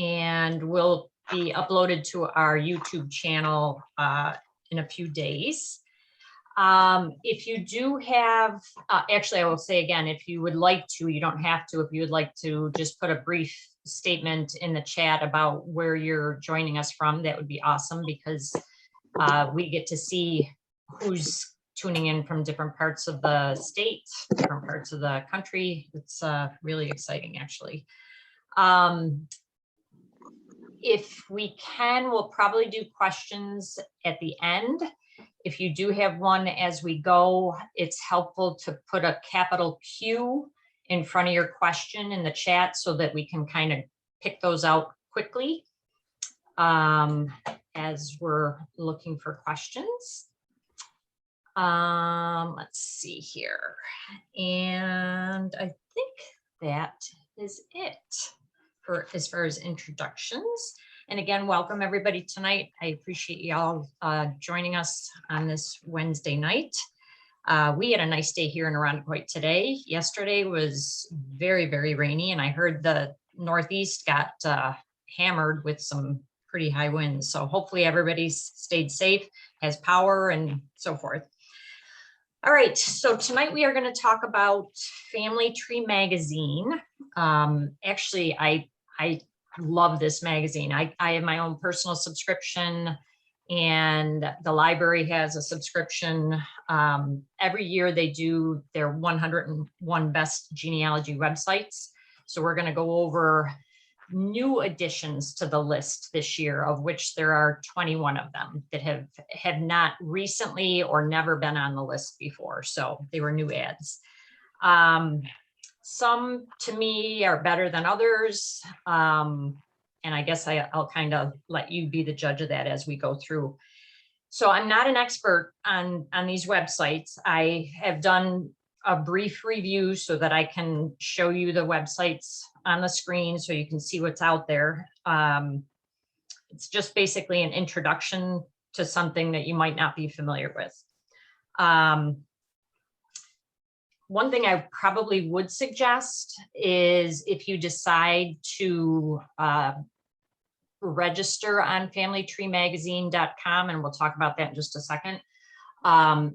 and will be uploaded to our YouTube channel in a few days. If you do have, actually, I will say again, if you would like to, you don't have to, if you would like to just put a brief statement in the chat about where you're joining us from, that would be awesome, because we get to see who's tuning in from different parts of the state, different parts of the country. It's really exciting, actually. If we can, we'll probably do questions at the end. If you do have one as we go, it's helpful to put a capital Q in front of your question in the chat so that we can kind of pick those out quickly as we're looking for questions. Let's see here. And I think that is it for as far as introductions. And again, welcome everybody tonight. I appreciate y'all joining us on this Wednesday night. We had a nice day here in Irondequoit today. Yesterday was very, very rainy, and I heard the Northeast got hammered with some pretty high winds. So hopefully everybody's stayed safe, has power, and so forth. All right, so tonight we are going to talk about Family Tree Magazine. Actually, I love this magazine. I have my own personal subscription, and the library has a subscription. Every year they do their 101 best genealogy websites. So we're going to go over new additions to the list this year, of which there are 21 of them that have not recently or never been on the list before. So they were new ads. Some to me are better than others. And I guess I'll kind of let you be the judge of that as we go through. So I'm not an expert on these websites. I have done a brief review so that I can show you the websites on the screen so you can see what's out there. It's just basically an introduction to something that you might not be familiar with. One thing I probably would suggest is if you decide to register on familytreemagazine.com, and we'll talk about that in just a second,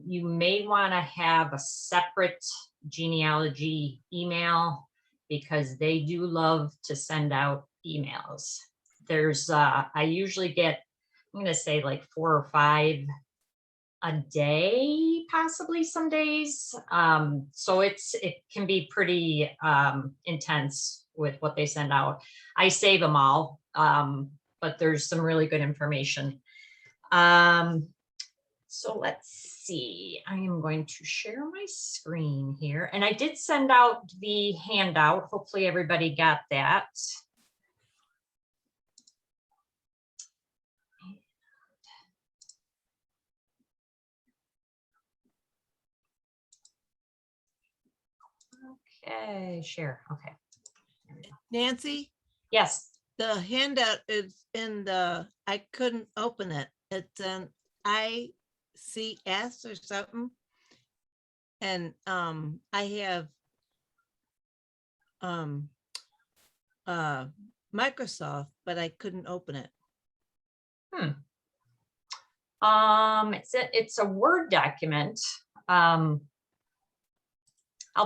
you may want to have a separate genealogy email, because they do love to send out emails. There's, I usually get, I'm going to say like 4 or 5 a day, possibly some days. So it can be pretty intense with what they send out. I save them all, but there's some really good information. So let's see, I am going to share my screen here, and I did send out the handout. Hopefully everybody got that. Okay, share. Okay. Nancy, Yes. the handout is in the, I couldn't open it. It's an ICS or something. And I have Microsoft, but I couldn't open it. It's a Word document. I'll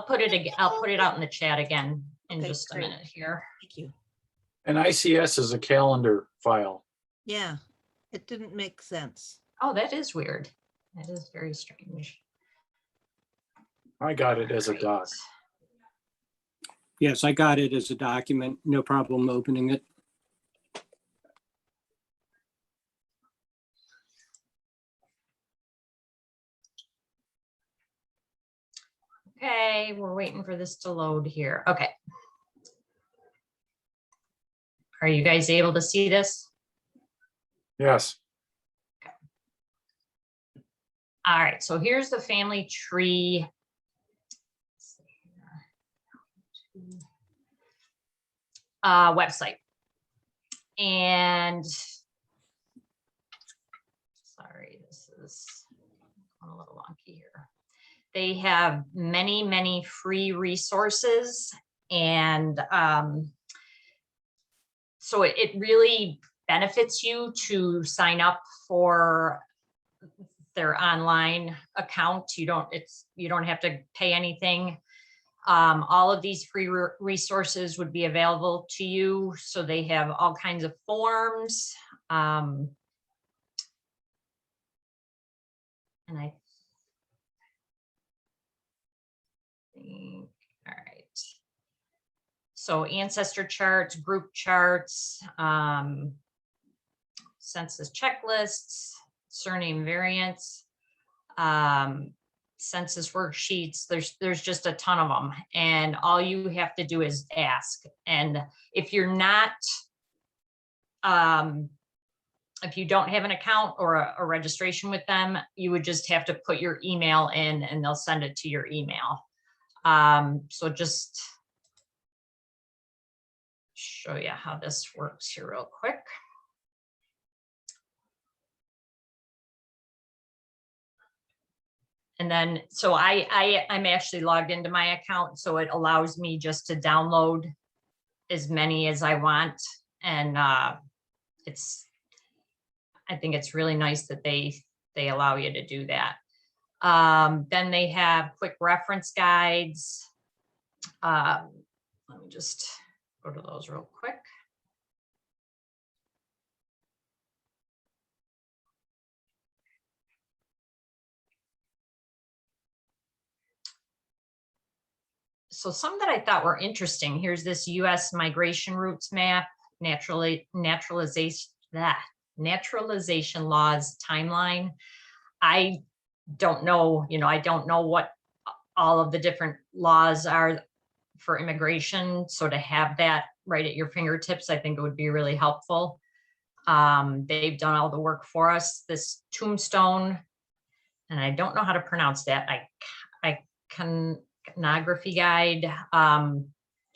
put it again. I'll put it out in the chat again in Okay, just a great. minute here. Thank you. An ICS is a calendar file. Yeah, it didn't make sense. Oh, that is weird. That is very strange. I got it as a Great. doc. Yes, I got it as a document. No problem opening it. Okay, we're waiting for this to load here. Okay. Are you guys able to see this? Yes. All right, so here's the family tree. Website. And sorry, this is a little wonky here. They have many, many free resources, and So it really benefits you to sign up for their online account. You don't have to pay anything. All of these free resources would be available to you. So they have all kinds of forms. And I think, all right. So ancestor charts, group charts, census checklists, surname variants, census worksheets. There's just a ton of them, and all you have to do is ask. And if you're not, if you don't have an account or a registration with them, you would just have to put your email in and they'll send it to your email. So just show you how this works here real quick. And then, so I'm actually logged into my account, so it allows me just to download as many as I want. And I think it's really nice that they allow you to do that. Then they have quick reference guides. Let me just go to those real quick. So some that I thought were interesting. Here's this U.S. migration routes map, naturalization laws timeline. I don't know, I don't know what all of the different laws are for immigration. So to have that right at your fingertips, I think it would be really helpful. They've done all the work for us. This tombstone, and I don't know how to pronounce that. Iconography guide.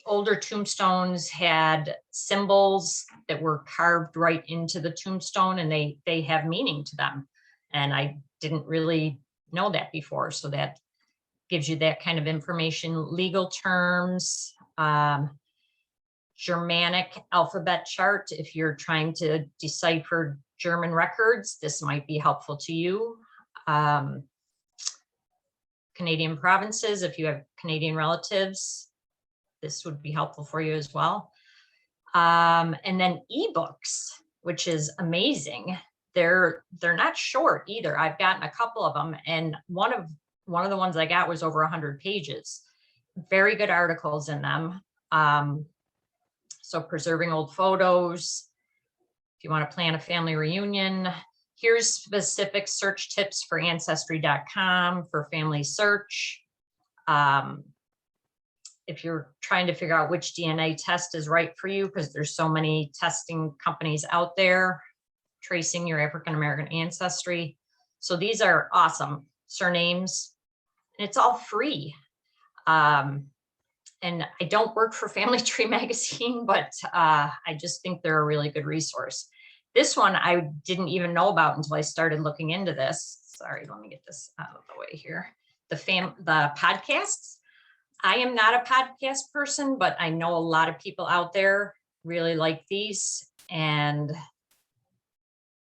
Older tombstones had symbols that were carved right into the tombstone, and they have meaning to them. And I didn't really know that before. So that gives you that kind of information. Legal terms, Germanic alphabet chart. If you're trying to decipher German records, this might be helpful to you. Canadian provinces, if you have Canadian relatives, this would be helpful for you as well. And then ebooks, which is amazing. They're not short either. I've gotten a couple of them, and one of the ones I got was over 100 pages. Very good articles in them. So preserving old photos. If you want to plan a family reunion, here's specific search tips for ancestry.com for family search. If you're trying to figure out which DNA test is right for you, because there's so many testing companies out there tracing your African-American ancestry. So these are awesome surnames, and it's all free. And I don't work for Family Tree Magazine, but I just think they're a really good resource. This one I didn't even know about until I started looking into this. Sorry, let me get this out of the way here. The podcasts. I am not a podcast person, but I know a lot of people out there really like these, and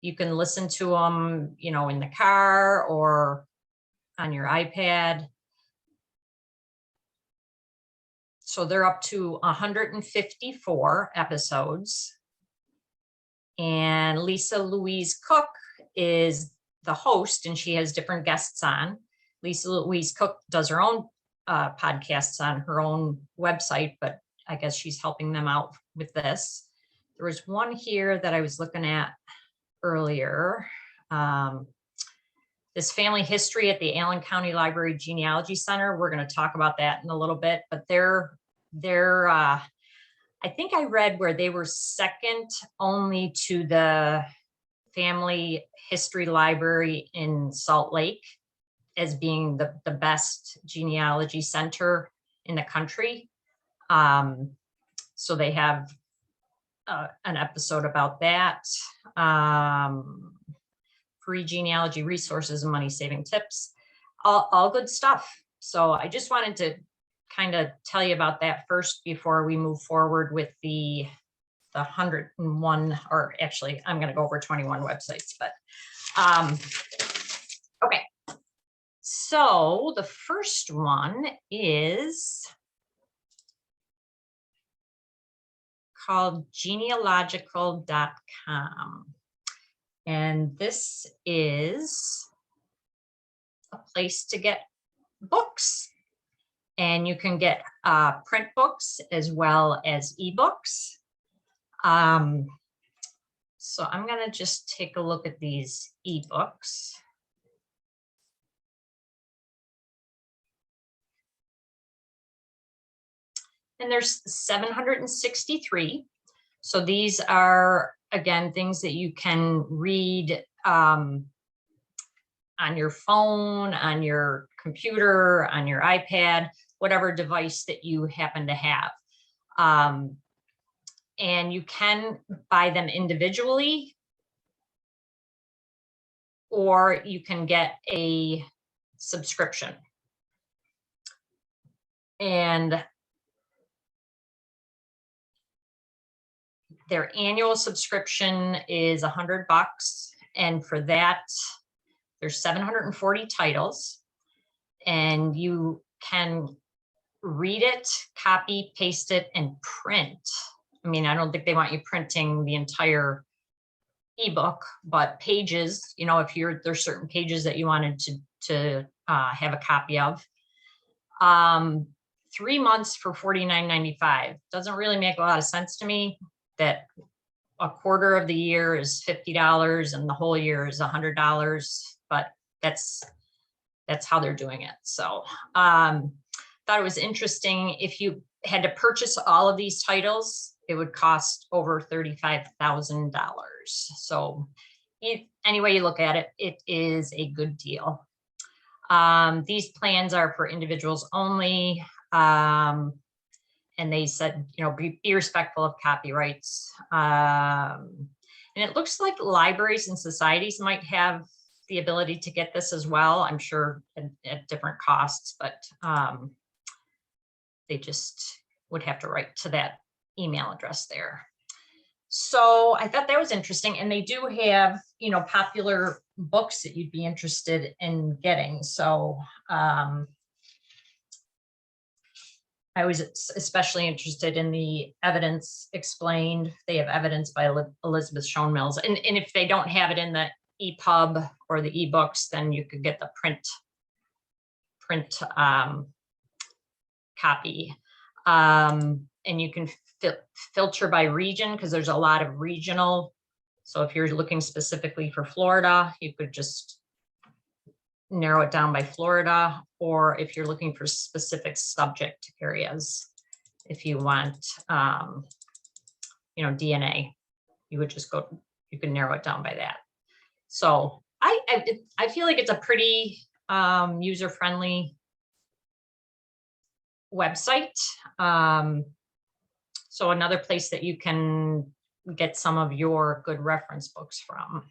you can listen to them, in the car or on your iPad. So they're up to 154 episodes. And Lisa Louise Cook is the host, and she has different guests on. Lisa Louise Cook does her own podcasts on her own website, but I guess she's helping them out with this. There was one here that I was looking at earlier. This family history at the Allen County Library Genealogy Center. We're going to talk about that in a little bit, but they're I think I read where they were second only to the Family History Library in Salt Lake as being the best genealogy center in the country. So they have an episode about that. Free genealogy resources and money-saving tips, all good stuff. So I just wanted to kind of tell you about that first before we move forward with the the 101, or actually, I'm going to go over 21 websites, but okay. So the first one is called genealogical.com. And this is a place to get books. And you can get print books as well as ebooks. So I'm going to just take a look at these ebooks. And there's 763. So these are, again, things that you can read on your phone, on your computer, on your iPad, whatever device that you happen to have. And you can buy them individually, or you can get a subscription. And their annual subscription is $100. And for that, there's 740 titles, and you can read it, copy, paste it, and print. I mean, I don't think they want you printing the entire ebook, but pages, you know, if there's certain pages that you wanted to have a copy of. 3 months for $49.95. Doesn't really make a lot of sense to me that a quarter of the year is $50 and the whole year is $100, but that's how they're doing it. So thought it was interesting. If you had to purchase all of these titles, it would cost over $35,000. So any way you look at it, it is a good deal. These plans are for individuals only. And they said, you know, be respectful of copyrights. And it looks like libraries and societies might have the ability to get this as well. I'm sure at different costs, but they just would have to write to that email address there. So I thought that was interesting. And they do have, you know, popular books that you'd be interested in getting. So I was especially interested in the Evidence Explained. They have Evidence by Elizabeth Shown Mills. And if they don't have it in the EPUB or the ebooks, then you could get the print copy. And you can filter by region, because there's a lot of regional. So if you're looking specifically for Florida, you could just narrow it down by Florida, or if you're looking for specific subject areas, if you want, you know, DNA, you would just go, you can narrow it down by that. So I feel like it's a pretty user-friendly website. So another place that you can get some of your good reference books from.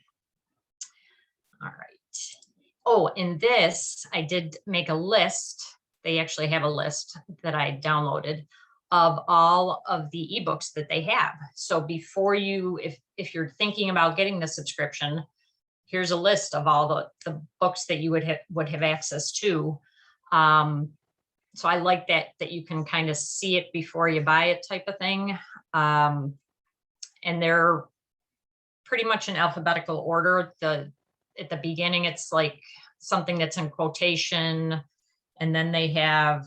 All right. Oh, in this, I did make a list. They actually have a list that I downloaded of all of the ebooks that they have. So before you, if you're thinking about getting the subscription, here's a list of all the books that you would have access to. So I like that you can kind of see it before you buy it type of thing. And they're pretty much in alphabetical order. At the beginning, it's like something that's in quotation, and then they have,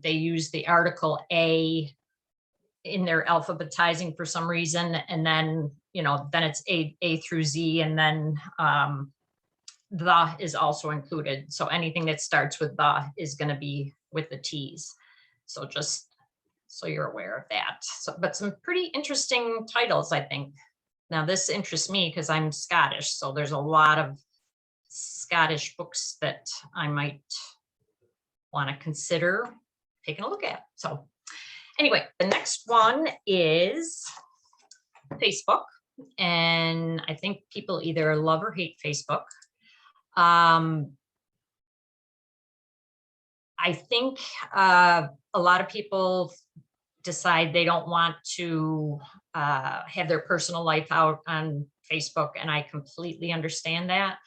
they use the article A in their alphabetizing for some reason, and then, you know, then it's A through Z, and then the is also included. So anything that starts with the is going to be with the T's. So just so you're aware of that. So, but some pretty interesting titles, I think. Now this interests me because I'm Scottish, so there's a lot of Scottish books that I might want to consider taking a look at. So anyway, the next one is Facebook, and I think people either love or hate Facebook. I think a lot of people decide they don't want to have their personal life out on Facebook, and I completely understand that.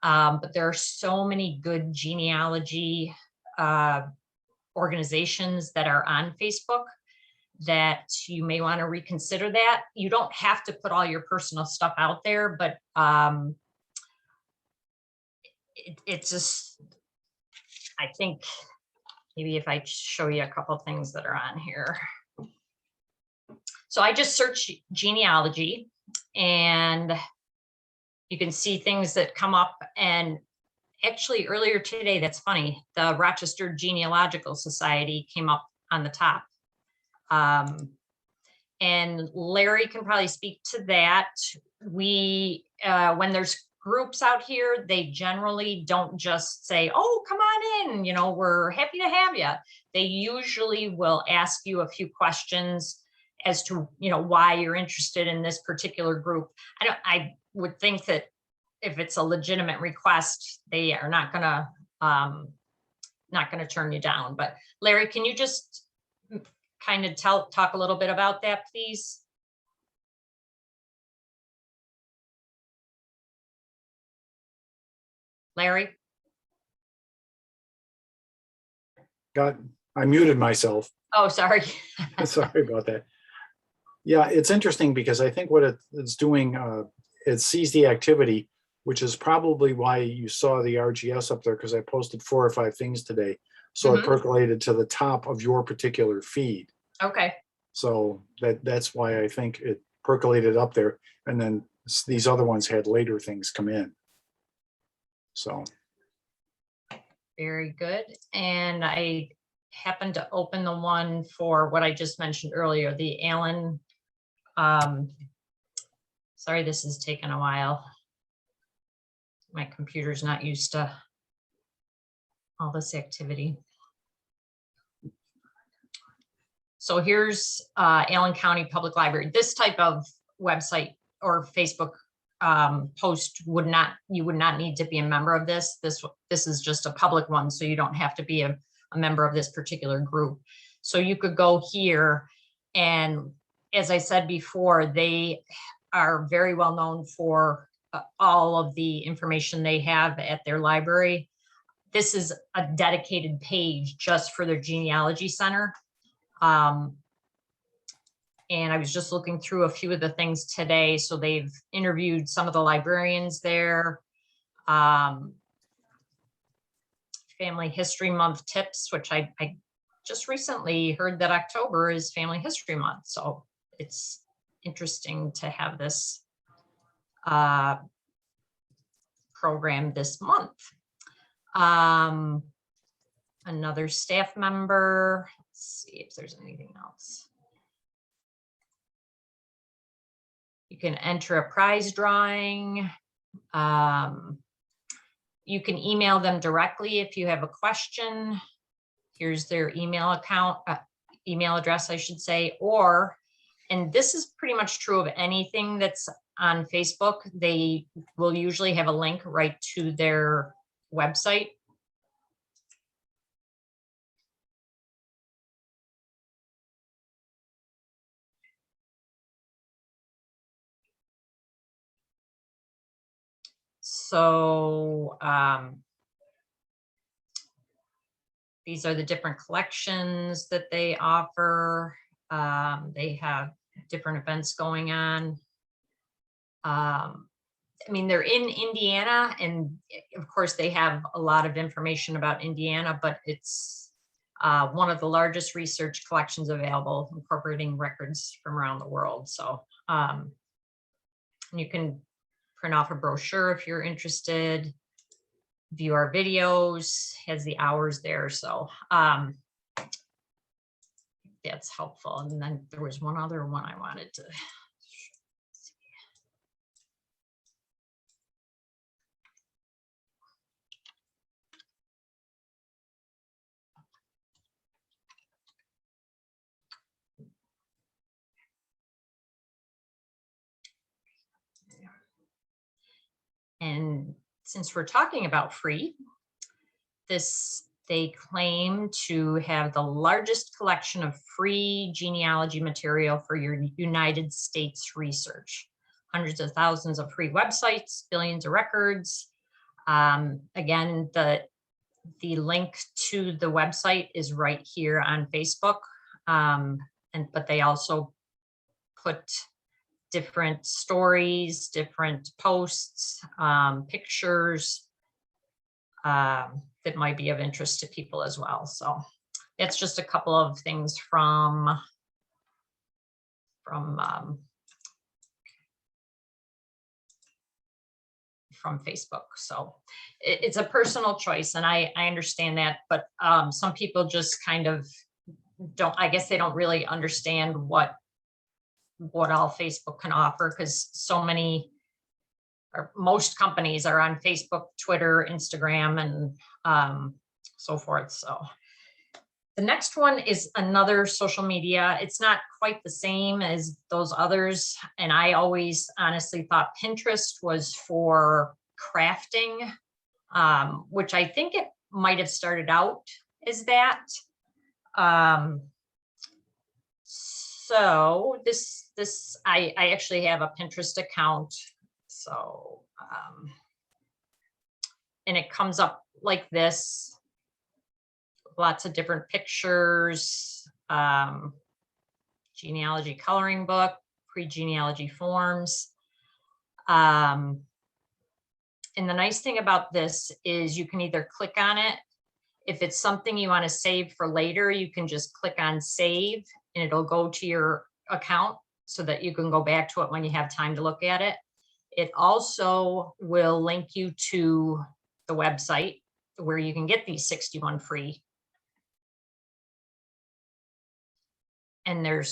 But there are so many good genealogy organizations that are on Facebook that you may want to reconsider that. You don't have to put all your personal stuff out there, but it's just, I think maybe if I show you a couple of things that are on here. So I just searched genealogy, and you can see things that come up. And actually earlier today, that's funny, the Rochester Genealogical Society came up on the top. And Larry can probably speak to that. We, when there's groups out here, they generally don't just say, oh, come on in, you know, we're happy to have you. They usually will ask you a few questions as to, you know, why you're interested in this particular group. I would think that if it's a legitimate request, they are not gonna turn you down. But Larry, can you just kind of talk a little bit about that, please? Larry? I muted myself. Oh, sorry. Sorry about that. Yeah, it's interesting because I think what it's doing, it sees the activity, which is probably why you saw the RGS up there, because I posted 4 or 5 things today. So it percolated to the top of your particular feed. Okay. So that's why I think it percolated up there. And then these other ones had later things come in. So. Very good. And I happened to open the one for what I just mentioned earlier, the Allen. Sorry, this has taken a while. My computer's not used to all this activity. So here's Allen County Public Library. This type of website or Facebook post you would not need to be a member of this. This is just a public one, so you don't have to be a member of this particular group. So you could go here, and as I said before, they are very well known for all of the information they have at their library. This is a dedicated page just for their genealogy center. And I was just looking through a few of the things today. So they've interviewed some of the librarians there. Family History Month tips, which I just recently heard that October is Family History Month. So it's interesting to have this program this month. Another staff member. Let's see if there's anything else. You can enter a prize drawing. You can email them directly if you have a question. Here's their email address, I should say, and this is pretty much true of anything that's on Facebook. They will usually have a link right to their website. So these are the different collections that they offer. They have different events going on. I mean, they're in Indiana, and of course they have a lot of information about Indiana, but it's one of the largest research collections available, incorporating records from around the world. So you can print off a brochure if you're interested, view our videos, has the hours there. So that's helpful. And then there was one other one I wanted to see. And since we're talking about free, this They claim to have the largest collection of free genealogy material for your United States research. Hundreds of thousands of free websites, billions of records. Again, the link to the website is right here on Facebook. But they also put different stories, different posts, pictures that might be of interest to people as well. So it's just a couple of things from Facebook. So it's a personal choice, and I understand that, but some people just kind of don't, I guess they don't really understand what all Facebook can offer, because so many, or most companies are on Facebook, Twitter, Instagram, and so forth. So the next one is another social media. It's not quite the same as those others. And I always honestly thought Pinterest was for crafting, which I think it might have started out as that. So I actually have a Pinterest account. So, and it comes up like this. Lots of different pictures, genealogy coloring book, pre-genealogy forms. And the nice thing about this is you can either click on it. If it's something you want to save for later, you can just click on save and it'll go to your account so that you can go back to it when you have time to look at it. It also will link you to the website where you can get these 61 free. And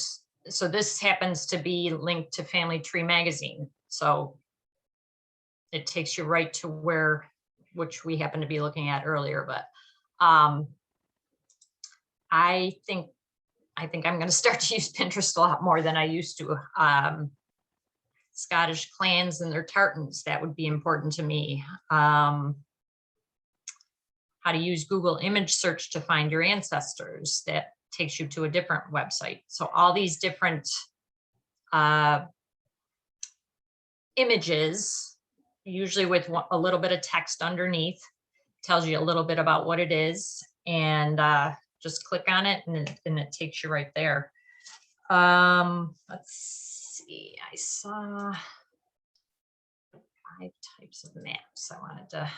so this happens to be linked to Family Tree Magazine. So it takes you right to which we happen to be looking at earlier, but I think I'm going to start to use Pinterest a lot more than I used to. Scottish clans and their tartans, that would be important to me. How to use Google image search to find your ancestors, that takes you to a different website. So all these different images, usually with a little bit of text underneath, tells you a little bit about what it is, and just click on it and it takes you right there. Let's see, I saw 5 types of maps. I wanted to.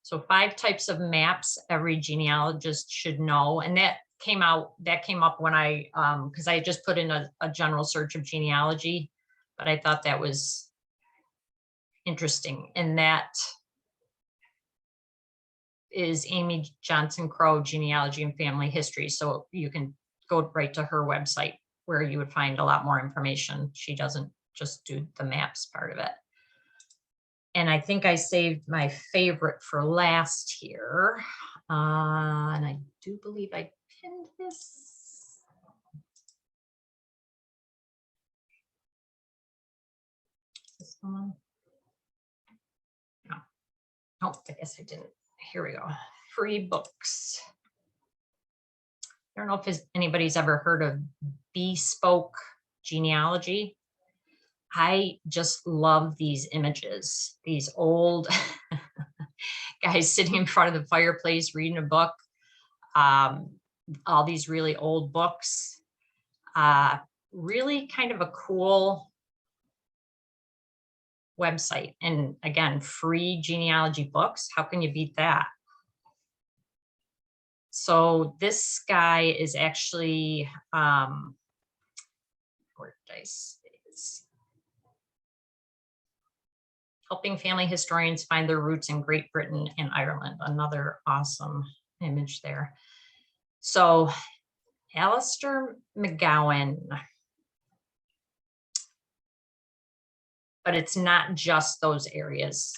So 5 types of maps every genealogist should know. And that came up when I, because I just put in a general search of genealogy, but I thought that was interesting. And that is Amy Johnson Crow, Genealogy and Family History. So you can go right to her website where you would find a lot more information. She doesn't just do the maps part of it. And I think I saved my favorite for last here. And I do believe I pinned this. This one? No. Oh, I guess I didn't. Here we go. Free books. I don't know if anybody's ever heard of Bespoke Genealogy. I just love these images, these old guys sitting in front of the fireplace reading a book, all these really old books, really kind of a cool website. And again, free genealogy books. How can you beat that? So this guy is actually, where did I say this? Helping family historians find their roots in Great Britain and Ireland. Another awesome image there. So Alistair McGowan. But it's not just those areas.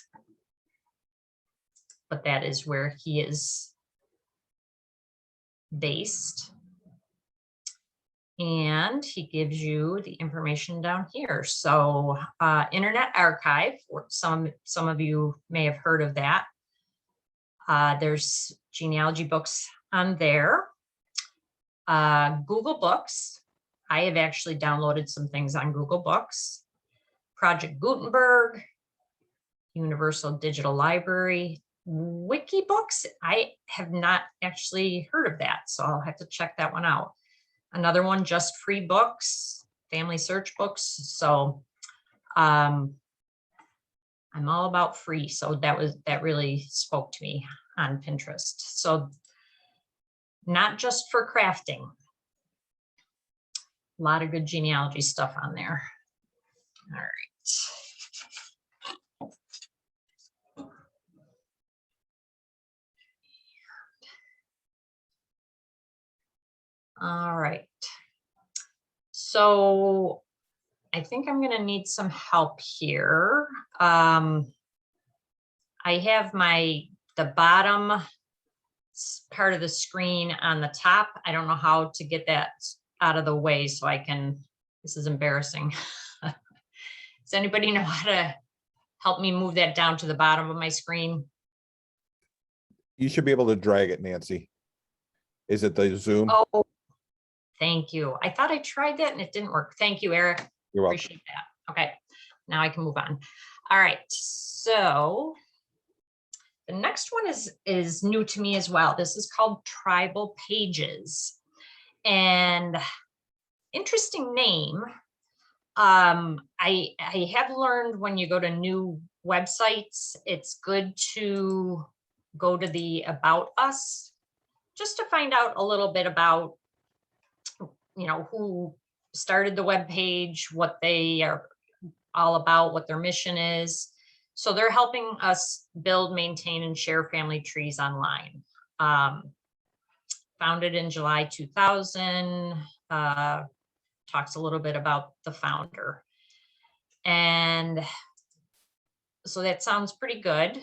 But that is where he is based. And he gives you the information down here. So Internet Archive, some of you may have heard of that. There's genealogy books on there. Google Books. I have actually downloaded some things on Google Books. Project Gutenberg, Universal Digital Library, Wikibooks. I have not actually heard of that, so I'll have to check that one out. Another one, Just Free Books, Family Search Books. So I'm all about free. So that really spoke to me on Pinterest. So not just for crafting. A lot of good genealogy stuff on there. All right. All right. So I think I'm going to need some help here. I have the bottom part of the screen on the top. I don't know how to get that out of the way so I can, this is embarrassing. Does anybody know how to help me move that down to the bottom of my screen? You should be able to drag it, Nancy. Is it the Zoom? Oh, thank you. I thought I tried that and it didn't work. Thank you, Eric. You're welcome. Appreciate that. Okay, now I can move on. All right, so the next one is new to me as well. This is called Tribal Pages. And interesting name. I have learned when you go to new websites, it's good to go to the About Us, just to find out a little bit about, who started the web page, what they are all about, what their mission is. So they're helping us build, maintain, and share family trees online. Founded in July 2000, talks a little bit about the founder. And so that sounds pretty good.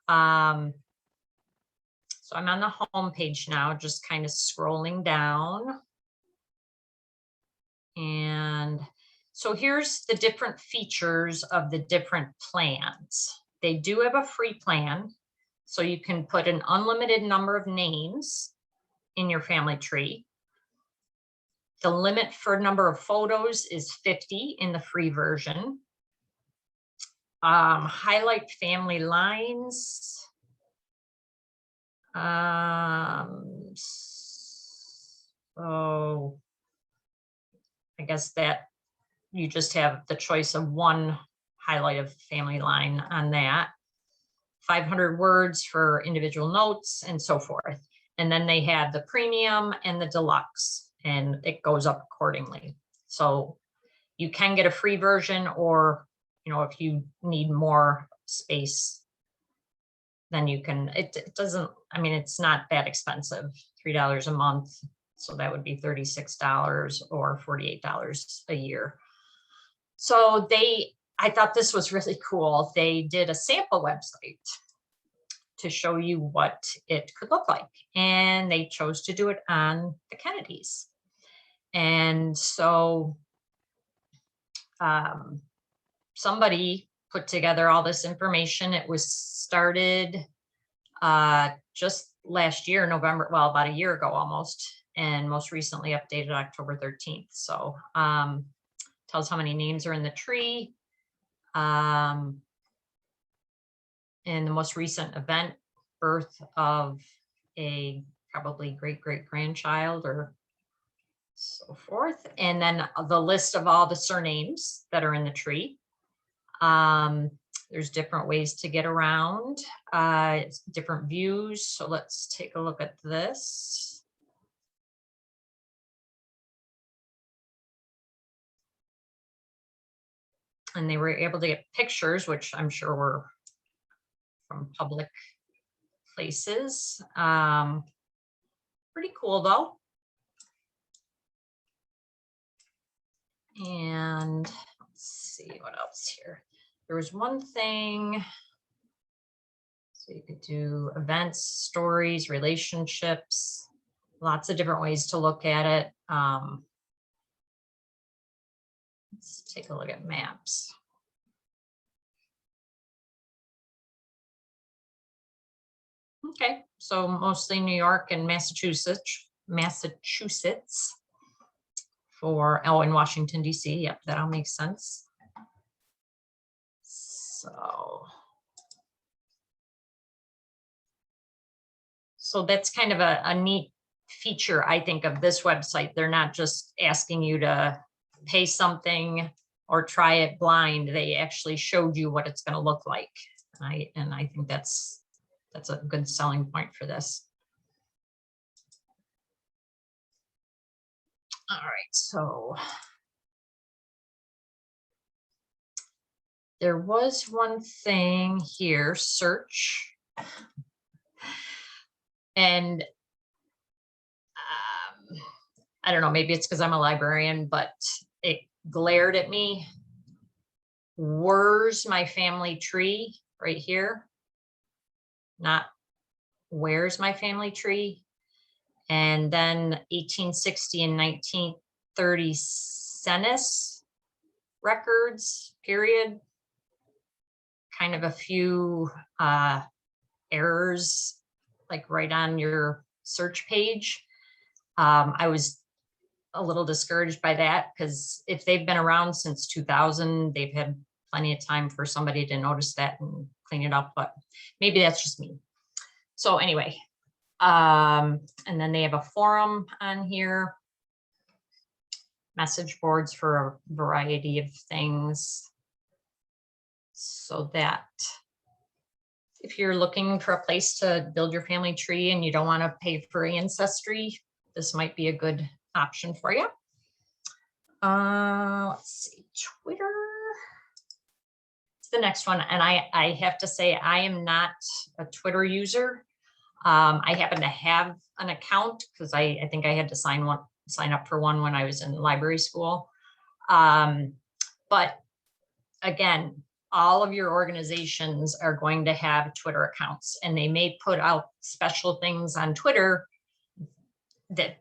So I'm on the home page now, just kind of scrolling down. And so here's the different features of the different plans. They do have a free plan, so you can put an unlimited number of names in your family tree. The limit for number of photos is 50 in the free version. Highlight family lines. So I guess that you just have the choice of one highlight of family line on that. 500 words for individual notes and so forth. And then they have the premium and the deluxe, and it goes up accordingly. So you can get a free version, or, if you need more space, then you can, it doesn't, it's not that expensive, $3 a month. So that would be $36 or $48 a year. So I thought this was really cool. They did a sample website to show you what it could look like. And they chose to do it on the Kennedys. And so somebody put together all this information. It was started just last year, November, well, about a year ago almost, and most recently updated October 13th. So tells how many names are in the tree. And the most recent event, birth of a probably great-great-grandchild or so forth. And then the list of all the surnames that are in the tree. There's different ways to get around, different views. So let's take a look at this. And they were able to get pictures, which I'm sure were from public places. Pretty cool though. And let's see what else here. There was one thing. So you could do events, stories, relationships, lots of different ways to look at it. Let's take a look at maps. Okay, so mostly New York and Massachusetts for, oh, in Washington, DC. Yep, that all makes sense. So that's kind of a neat feature, I think, of this website. They're not just asking you to pay something or try it blind. They actually showed you what it's going to look like. And I think that's a good selling point for this. All right, so there was one thing here, search. And I don't know, maybe it's because I'm a librarian, but it glared at me. Where's my family tree? Right here. Not where's my family tree? And then 1860 and 1930 census records, period. Kind of a few errors, like right on your search page. I was a little discouraged by that because if they've been around since 2000, they've had plenty of time for somebody to notice that and clean it up, but maybe that's just me. So anyway, and then they have a forum on here, message boards for a variety of things. So that if you're looking for a place to build your family tree and you don't want to pay for Ancestry, this might be a good option for you. Let's see, Twitter. It's the next one. And I have to say, I am not a Twitter user. I happen to have an account because I think I had to sign up for one when I was in library school. But again, all of your organizations are going to have Twitter accounts, and they may put out special things on Twitter that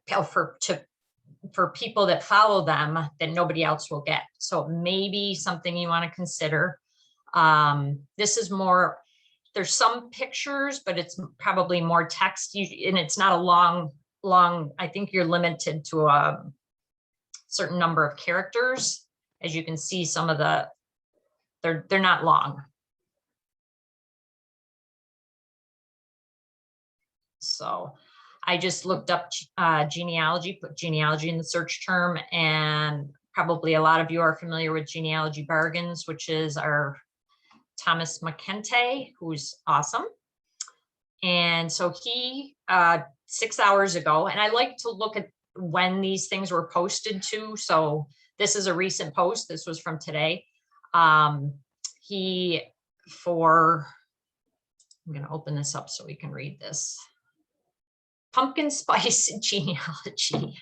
for people that follow them that nobody else will get. So maybe something you want to consider. This is more, there's some pictures, but it's probably more text, and it's not a long, I think you're limited to a certain number of characters. As you can see, some of they're not long. So I just looked up genealogy, put genealogy in the search term, and probably a lot of you are familiar with Genealogy Bargains, which is our Thomas McKenty, who's awesome. And so he, 6 hours ago, and I like to look at when these things were posted to. So this is a recent post. This was from today. I'm going to open this up so we can read this. Pumpkin spice genealogy.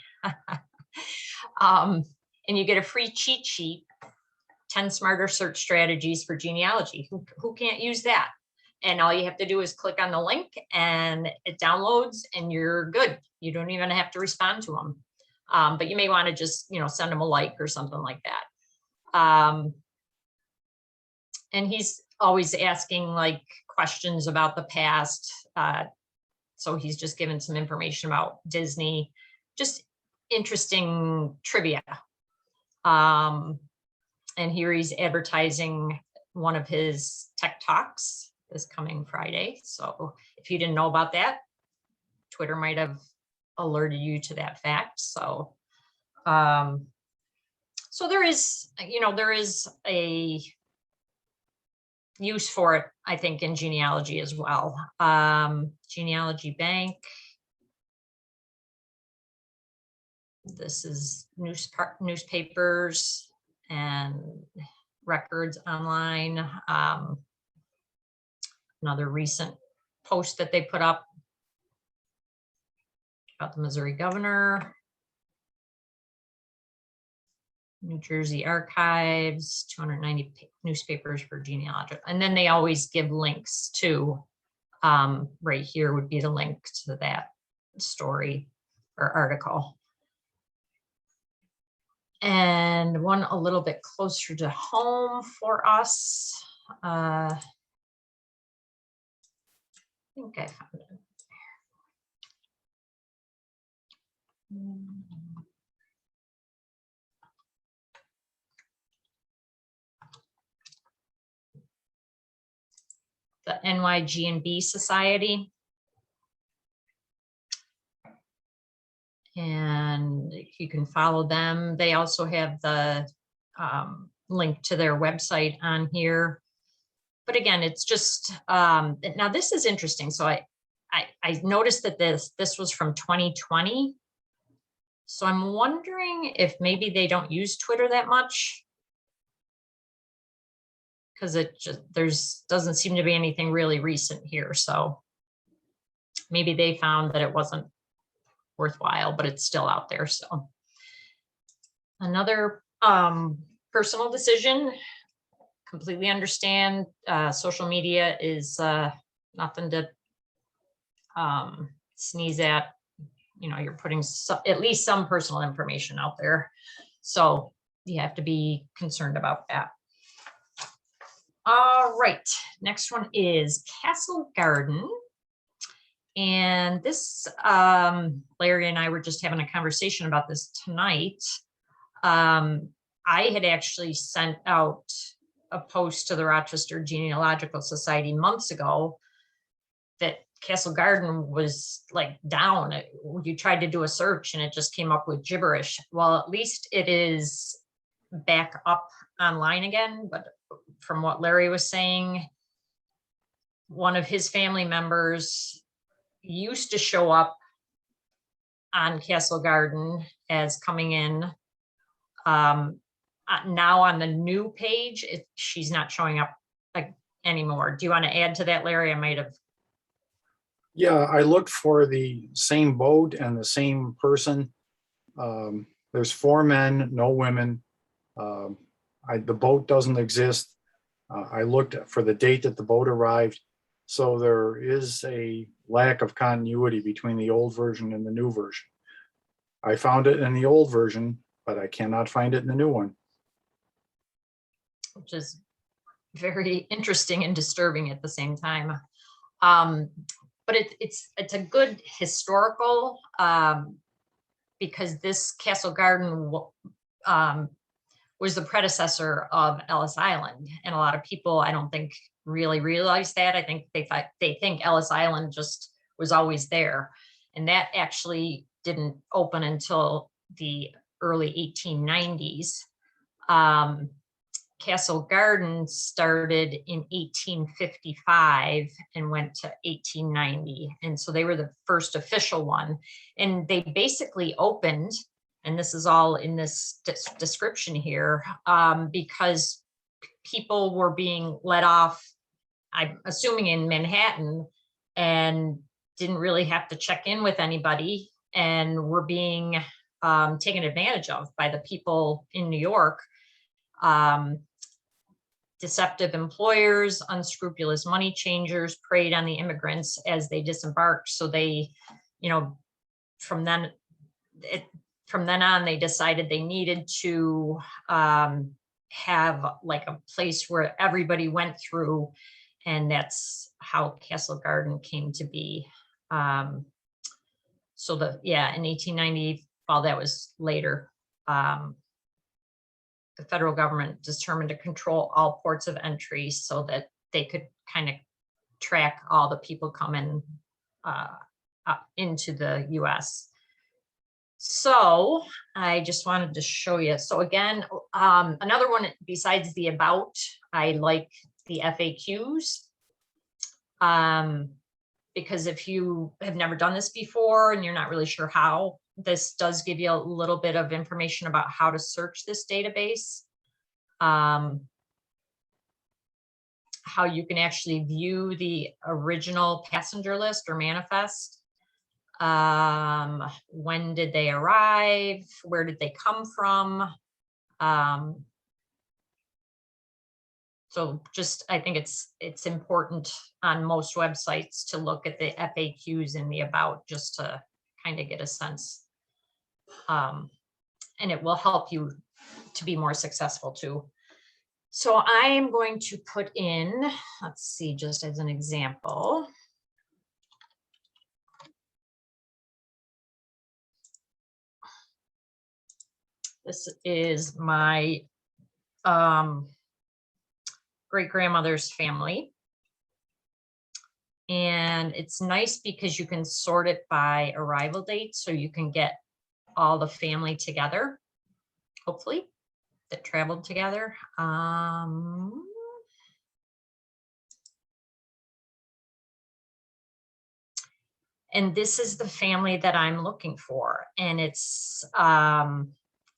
And you get a free cheat sheet, 10 smarter search strategies for genealogy. Who can't use that? And all you have to do is click on the link and it downloads and you're good. You don't even have to respond to them. But you may want to just, send them a like or something like that. And he's always asking like questions about the past. So he's just given some information about Disney, just interesting trivia. And here he's advertising one of his tech talks this coming Friday. So if you didn't know about that, Twitter might have alerted you to that fact. So, so there is a use for it, I think, in genealogy as well. Genealogy Bank. This is newspapers and records online. Another recent post that they put up about the Missouri governor. New Jersey archives, 290 newspapers for genealogy. And then they always give links to, right here would be the link to that story or article. And one a little bit closer to home for us. I think I found it. The NYG&B Society. And you can follow them. They also have the link to their website on here. But again, it's just, now this is interesting. So I noticed that this was from 2020. So I'm wondering if maybe they don't use Twitter that much. Because it just, doesn't seem to be anything really recent here. So maybe they found that it wasn't worthwhile, but it's still out there. So another personal decision, completely understand. Social media is nothing to sneeze at. You know, you're putting at least some personal information out there. So you have to be concerned about that. All right, next one is Castle Garden. And this, Larry and I were just having a conversation about this tonight. I had actually sent out a post to the Rochester Genealogical Society months ago that Castle Garden was like down. You tried to do a search and it just came up with gibberish. Well, at least it is back up online again. But from what Larry was saying, one of his family members used to show up on Castle Garden as coming in. Now on the new page, she's not showing up like anymore. Do you want to add to that, Larry? I might have. Yeah, I looked for the same boat and the same person. There's 4 men, no women. The boat doesn't exist. I looked for the date that the boat arrived. So there is a lack of continuity between the old version and the new version. I found it in the old version, but I cannot find it in the new one. Which is very interesting and disturbing at the same time. But it's a good historical, because this Castle Garden was the predecessor of Ellis Island. And a lot of people, I don't think, really realize that. I think they think Ellis Island just was always there. And that actually didn't open until the early 1890s. Castle Garden started in 1855 and went to 1890. And so they were the first official one. And they basically opened, and this is all in this description here, because people were being let off, I'm assuming in Manhattan, and didn't really have to check in with anybody, and were being taken advantage of by the people in New York. Deceptive employers, unscrupulous money changers preyed on the immigrants as they disembarked. So they, you know, from then on, they decided they needed to have like a place where everybody went through, and that's how Castle Garden came to be. In 1890, well, that was later. The federal government determined to control all ports of entry so that they could kind of track all the people coming into the US. So I just wanted to show you. So again, another one besides the about, I like the FAQs. Because if you have never done this before and you're not really sure how, this does give you a little bit of information about how to search this database. How you can actually view the original passenger list or manifest. When did they arrive? Where did they come from? So just, I think it's important on most websites to look at the FAQs and the about, just to kind of get a sense. And it will help you to be more successful too. So I am going to put in, let's see, just as an example. This is my great-grandmother's family. And it's nice because you can sort it by arrival date, so you can get all the family together, hopefully, that traveled together. And this is the family that I'm looking for. And it's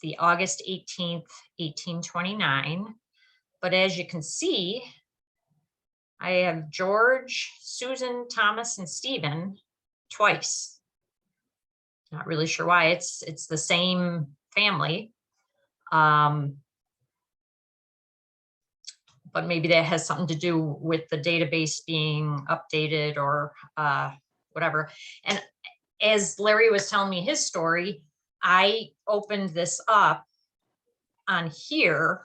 the August 18th, 1829. But as you can see, I have George, Susan, Thomas, and Stephen twice. Not really sure why. It's the same family. But maybe that has something to do with the database being updated or whatever. And as Larry was telling me his story, I opened this up on here,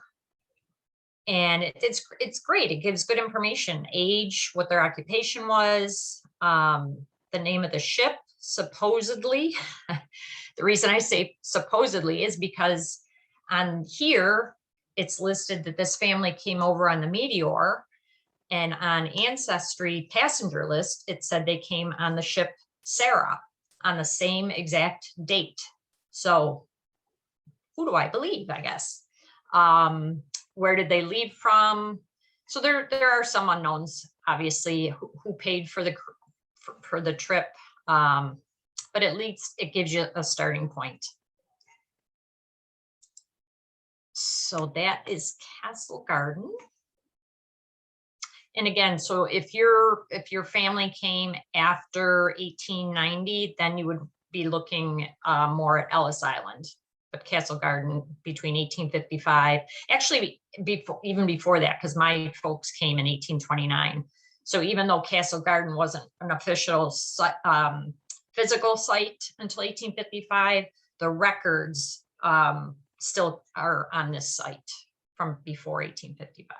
and it's great. It gives good information: age, what their occupation was, the name of the ship, supposedly. The reason I say supposedly is because on here, it's listed that this family came over on the Meteor, and on Ancestry passenger list, it said they came on the ship Sarah on the same exact date. So who do I believe, I guess? Where did they leave from? So there are some unknowns, obviously, who paid for the trip, but at least it gives you a starting point. So that is Castle Garden. And again, so if your family came after 1890, then you would be looking more at Ellis Island. But Castle Garden between 1855, actually even before that, because my folks came in 1829. So even though Castle Garden wasn't an official physical site until 1855, the records still are on this site from before 1855.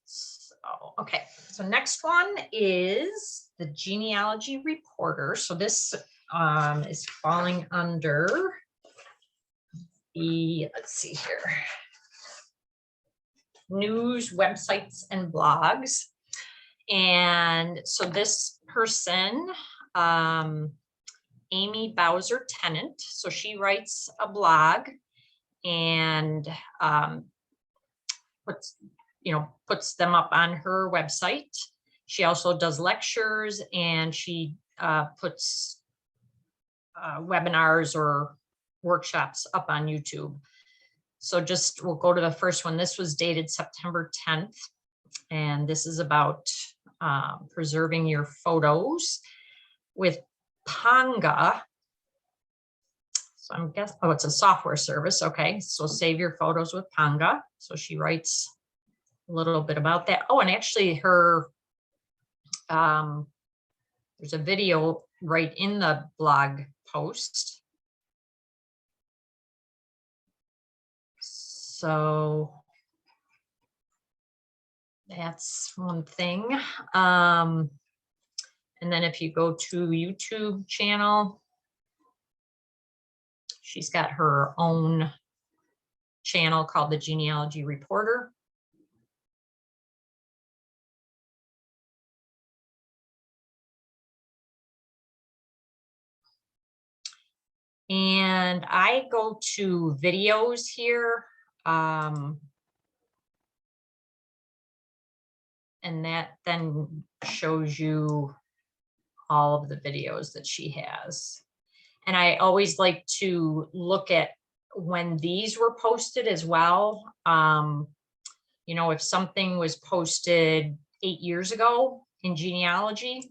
So, okay, so next one is the Genealogy Reporter. So this is falling under the, let's see here, news, websites, and blogs. And so this person, Amy Bowser Tennant, so she writes a blog and puts them up on her website. She also does lectures, and she puts webinars or workshops up on YouTube. So we'll go to the first one. This was dated September 10th, and this is about preserving your photos with Panga. So I'm guessing, oh, it's a software service. Okay, so save your photos with Panga. So she writes a little bit about that. Oh, and actually her, there's a video right in the blog post. So that's one thing. And then if you go to YouTube channel, she's got her own channel called the Genealogy Reporter. And I go to videos here. And that then shows you all of the videos that she has. And I always like to look at when these were posted as well. You know, if something was posted 8 years ago in genealogy,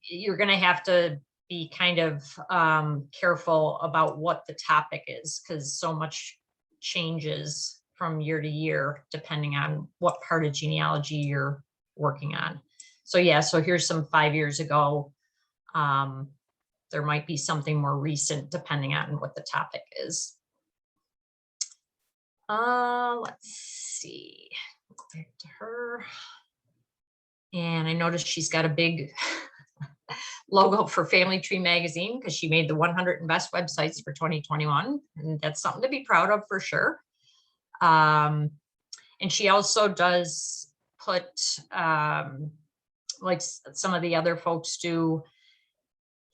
you're going to have to be kind of careful about what the topic is, because so much changes from year to year depending on what part of genealogy you're working on. So yeah, so here's some 5 years ago there might be something more recent depending on what the topic is. Let's see, go back to her. And I noticed she's got a big logo for Family Tree Magazine because she made the 100 Best Websites for 2021. And that's something to be proud of for sure. And she also does put, like some of the other folks do,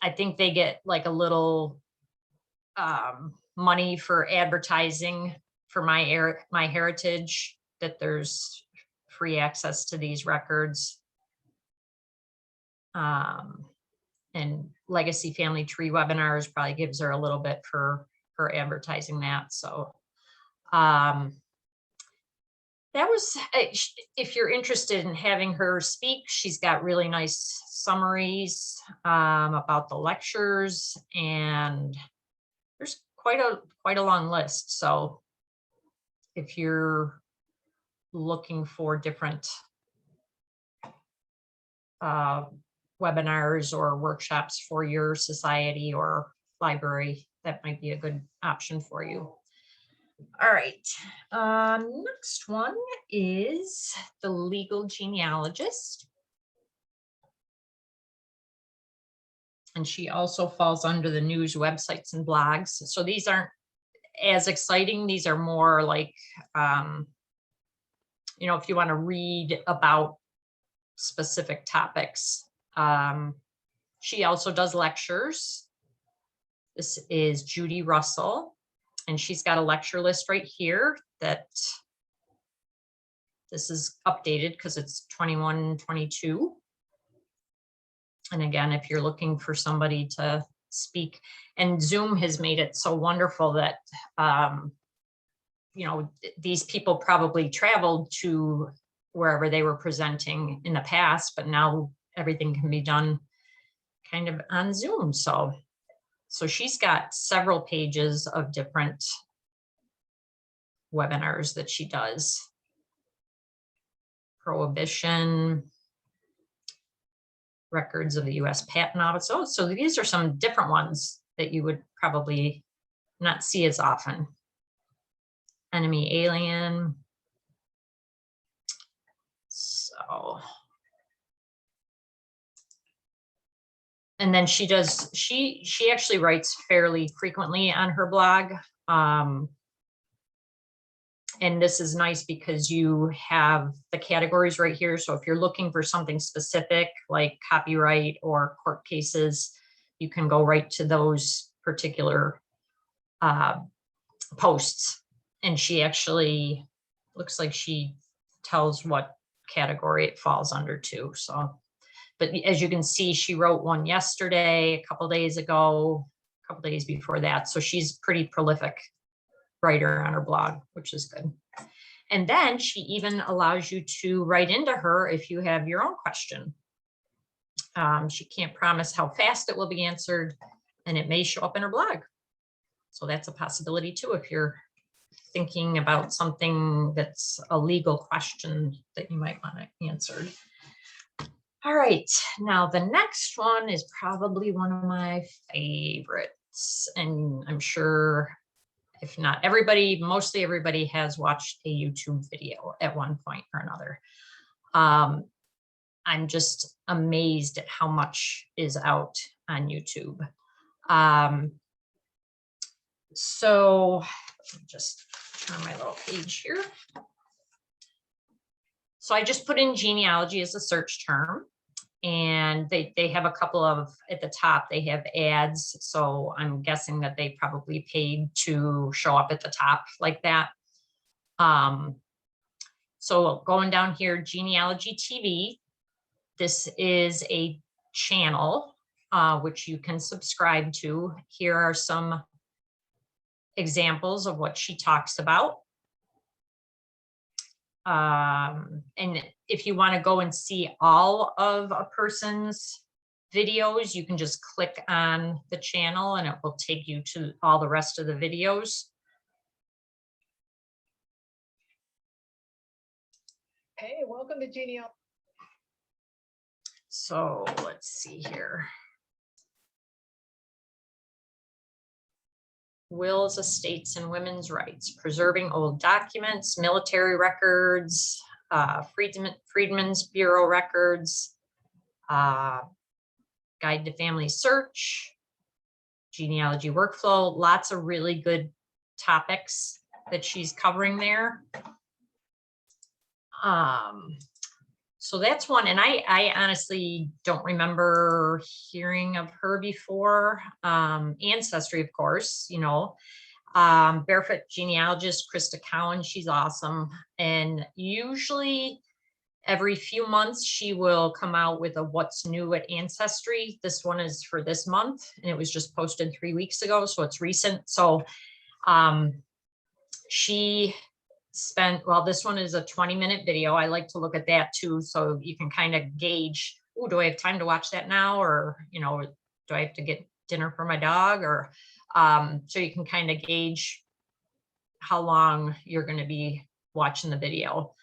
I think they get like a little money for advertising for My Heritage, that there's free access to these records. And Legacy Family Tree Webinars probably gives her a little bit for advertising that. So that was, if you're interested in having her speak, she's got really nice summaries about the lectures, and there's quite a long list. So if you're looking for different webinars or workshops for your society or library, that might be a good option for you. All right, next one is the Legal Genealogist. And she also falls under the news, websites, and blogs. So these aren't as exciting. These are more like, you know, if you want to read about specific topics. She also does lectures. This is Judy Russell, and she's got a lecture list right here that this is updated because it's 21-22. And again, if you're looking for somebody to speak, and Zoom has made it so wonderful that, you know, these people probably traveled to wherever they were presenting in the past, but now everything can be done kind of on Zoom. So she's got several pages of different webinars that she does. Prohibition, records of the U.S. Patent Office. Oh, so these are some different ones that you would probably not see as often. Enemy alien. So, and then she actually writes fairly frequently on her blog. And this is nice because you have the categories right here. So if you're looking for something specific like copyright or court cases, you can go right to those particular posts. And she actually looks like she tells what category it falls under too. So, but as you can see, she wrote one yesterday, a couple days ago, a couple days before that. So she's pretty prolific writer on her blog, which is good. And then she even allows you to write into her if you have your own question. She can't promise how fast it will be answered, and it may show up in her blog. So that's a possibility too, if you're thinking about something that's a legal question that you might want answered. All right, now the next one is probably one of my favorites, and I'm sure if not everybody, mostly everybody has watched a YouTube video at one point or another. I'm just amazed at how much is out on YouTube. So let me just turn my little page here. So I just put in genealogy as a search term, and they have a couple of, at the top, they have ads. So I'm guessing that they probably paid to show up at the top like that. So going down here, Genealogy TV, this is a channel which you can subscribe to. Here are some examples of what she talks about. And if you want to go and see all of a person's videos, you can just click on the channel and it will take you to all the rest of the videos. Hey, welcome to Genealogy. So let's see here. wills, estates, and women's rights, preserving old documents, military records, Freedmen's Bureau records, guide to family search, genealogy workflow, lots of really good topics that she's covering there. So that's one, and I honestly don't remember hearing of her before. Ancestry, of course, you know, barefoot genealogist Krista Cowan, she's awesome, and usually every few months she will come out with a what's new at Ancestry. This one is for this month, and it was just posted 3 weeks ago, so it's recent. So she spent, well, this one is a 20-minute video. I like to look at that too, so you can kind of gauge, oh, do I have time to watch that now? Or, you know, do I have to get dinner for my dog? Or so you can kind of gauge how long you're going to be watching the video.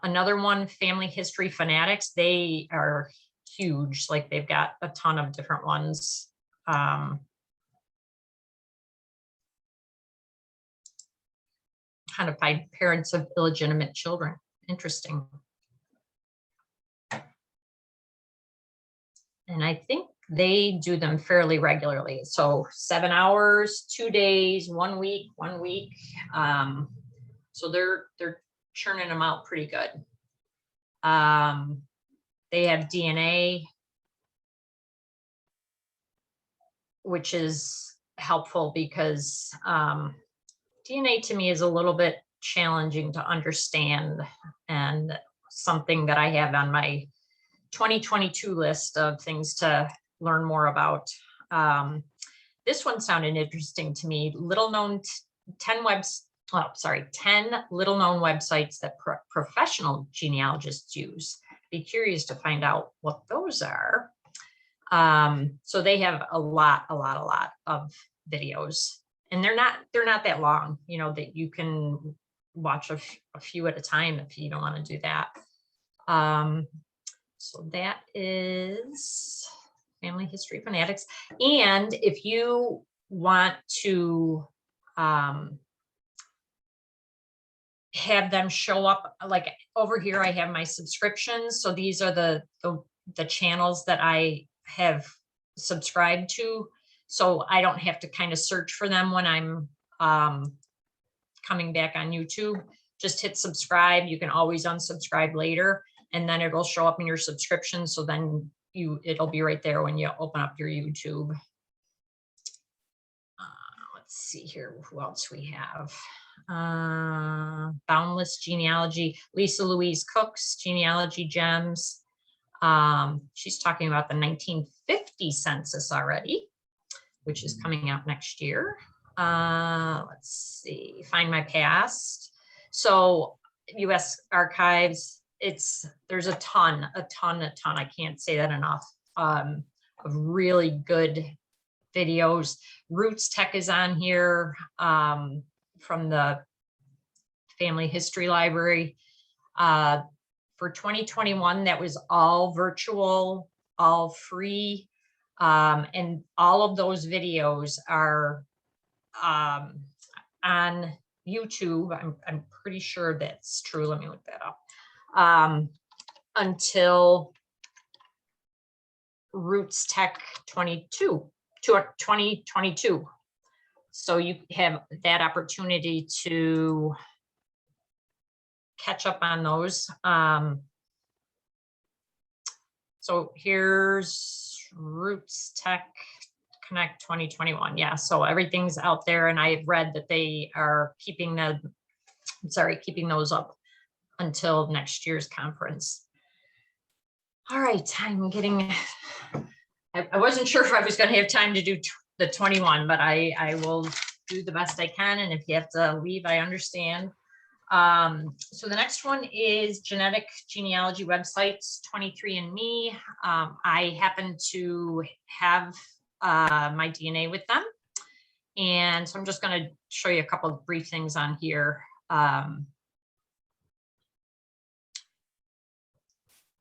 Another one, Family History Fanatics. They are huge. Like, they've got a ton of different ones. How to find parents of illegitimate children. Interesting. And I think they do them fairly regularly. So 7 hours, 2 days, 1 week, 1 week. So they're churning them out pretty good. They have DNA, which is helpful because DNA to me is a little bit challenging to understand, and something that I have on my 2022 list of things to learn more about. This one sounded interesting to me. Little known 10 little known websites that professional genealogists use. Be curious to find out what those are. So they have a lot of videos, and they're not that long, you know, that you can watch a few at a time if you don't want to do that. So that is Family History Fanatics. And if you want to have them show up, like over here, I have my subscriptions. So these are the channels that I have subscribed to. So I don't have to kind of search for them when I'm coming back on YouTube. Just hit subscribe. You can always unsubscribe later, and then it'll show up in your subscription. So then it'll be right there when you open up your YouTube. Let's see here, who else we have. Boundless Genealogy, Lisa Louise Cook's Genealogy Gems. She's talking about the 1950 census already, which is coming out next year. Let's see, Find My Past. So US Archives, there's a ton. I can't say that enough, of really good videos. Roots Tech is on here, from the Family History Library. For 2021, that was all virtual, all free. And all of those videos are on YouTube. I'm pretty sure that's true. Let me look that up. Until Roots Tech 2022. So you have that opportunity to catch up on those. So here's Roots Tech Connect 2021. Yeah, so everything's out there, and I've read that they are keeping those up until next year's conference. All right, I wasn't sure if I was going to have time to do the 21, but I will do the best I can, and if you have to leave, I understand. So the next one is genetic genealogy websites, 23andMe. I happen to have my DNA with them, and so I'm just going to show you a couple of brief things on here.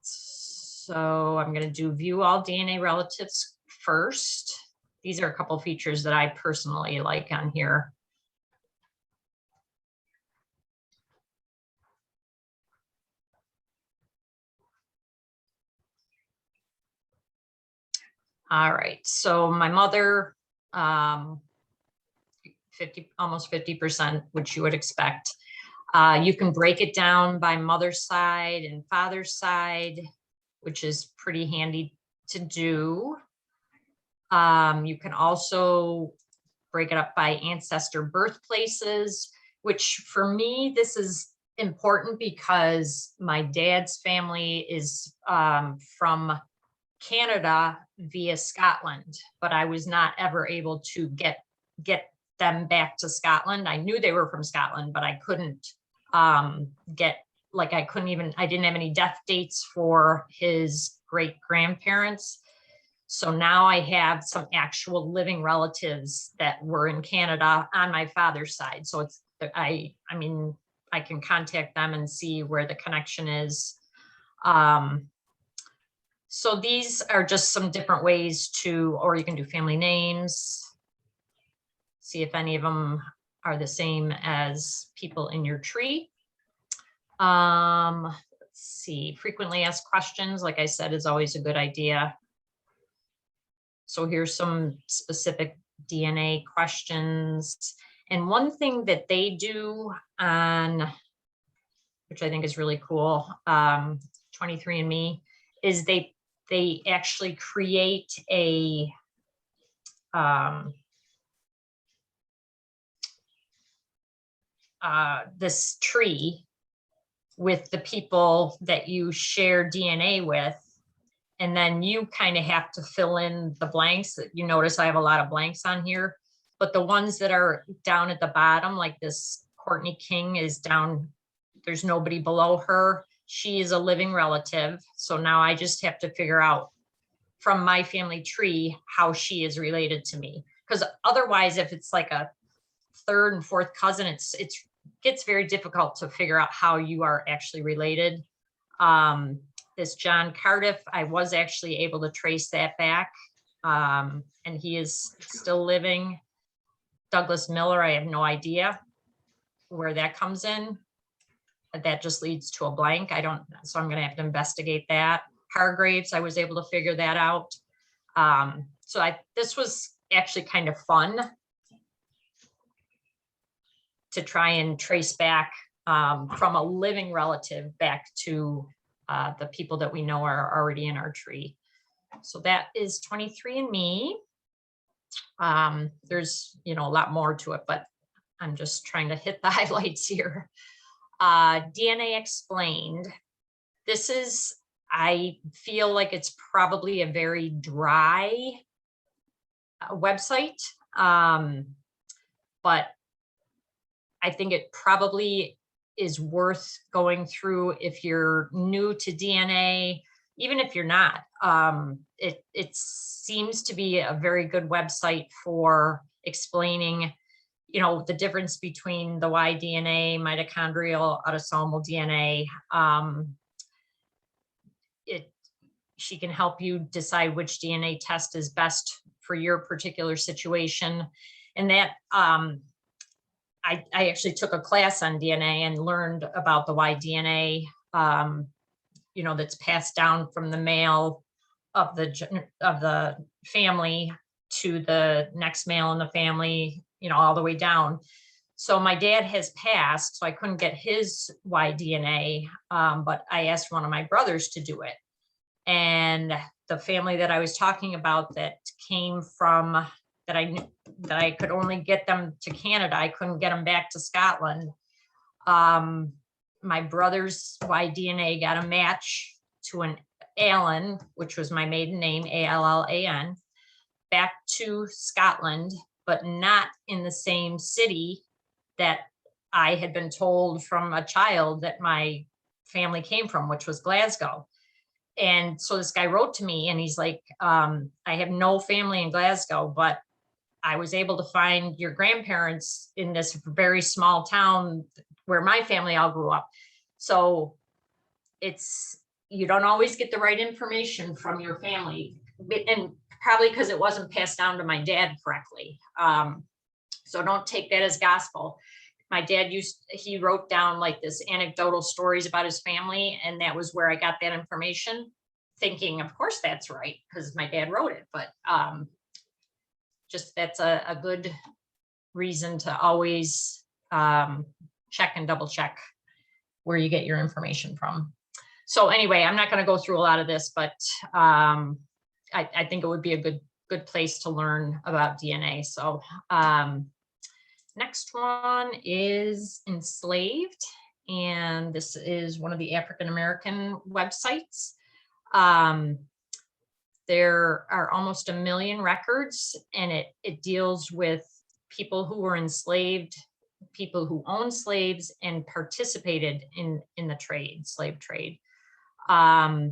So I'm going to do view all DNA relatives first. these are a couple features that I personally like on here. All right, so my mother, 50, almost 50%, which you would expect. You can break it down by mother's side and father's side, which is pretty handy to do. You can also break it up by ancestor birthplaces, which for me, this is important because my dad's family is from Canada via Scotland, but I was not ever able to get them back to Scotland. I knew they were from Scotland, but I couldn't get, like, I didn't have any death dates for his great grandparents. So now I have some actual living relatives that were in Canada on my father's side. So it's, I mean, I can contact them and see where the connection is. So these are just some different ways to, or you can do family names, see if any of them are the same as people in your tree. Let's see, frequently asked questions, like I said, is always a good idea. So here's some specific DNA questions. And one thing that they do on, which I think is really cool, 23andMe, is they actually create a this tree with the people that you share DNA with. And then you kind of have to fill in the blanks. You notice I have a lot of blanks on here, but the ones that are down at the bottom, like this Courtney King is down, there's nobody below her. She is a living relative. So now I just have to figure out from my family tree how she is related to me. Because otherwise, if it's like a third and fourth cousin, it gets very difficult to figure out how you are actually related. This John Cardiff, I was actually able to trace that back, and he is still living. Douglas Miller, I have no idea where that comes in. That just leads to a blank. So I'm going to have to investigate that. Hargraves, I was able to figure that out. This was actually kind of fun to try and trace back from a living relative back to the people that we know are already in our tree. So that is 23andMe. There's, a lot more to it, but I'm just trying to hit the highlights here. DNA Explained. This is, I feel like it's probably a very dry website, but I think it probably is worth going through if you're new to DNA, even if you're not. It seems to be a very good website for explaining, the difference between the Y DNA, mitochondrial, autosomal DNA. She can help you decide which DNA test is best for your particular situation. And that, I actually took a class on DNA and learned about the Y DNA, that's passed down from the male of the family to the next male in the family, all the way down. So my dad has passed, so I couldn't get his Y DNA, but I asked one of my brothers to do it. And the family that I was talking about that came from, that I could only get them to Canada, I couldn't get them back to Scotland. My brother's Y DNA got a match to an Allen, which was my maiden name, Allan, back to Scotland, but not in the same city that I had been told from a child that my family came from, which was Glasgow. And so this guy wrote to me and he's like, I have no family in Glasgow, but I was able to find your grandparents in this very small town where my family all grew up. So you don't always get the right information from your family. And probably because it wasn't passed down to my dad correctly. So don't take that as gospel. My dad he wrote down like this anecdotal stories about his family, and that was where I got that information, thinking, of course that's right, because my dad wrote it. But just that's a good reason to always check and double check where you get your information from. So anyway, I'm not going to go through a lot of this, but I think it would be a good place to learn about DNA. So next one is enslaved, and this is one of the African-American websites. There are almost 1 million records, and it deals with people who were enslaved, people who owned slaves and participated in the slave trade. I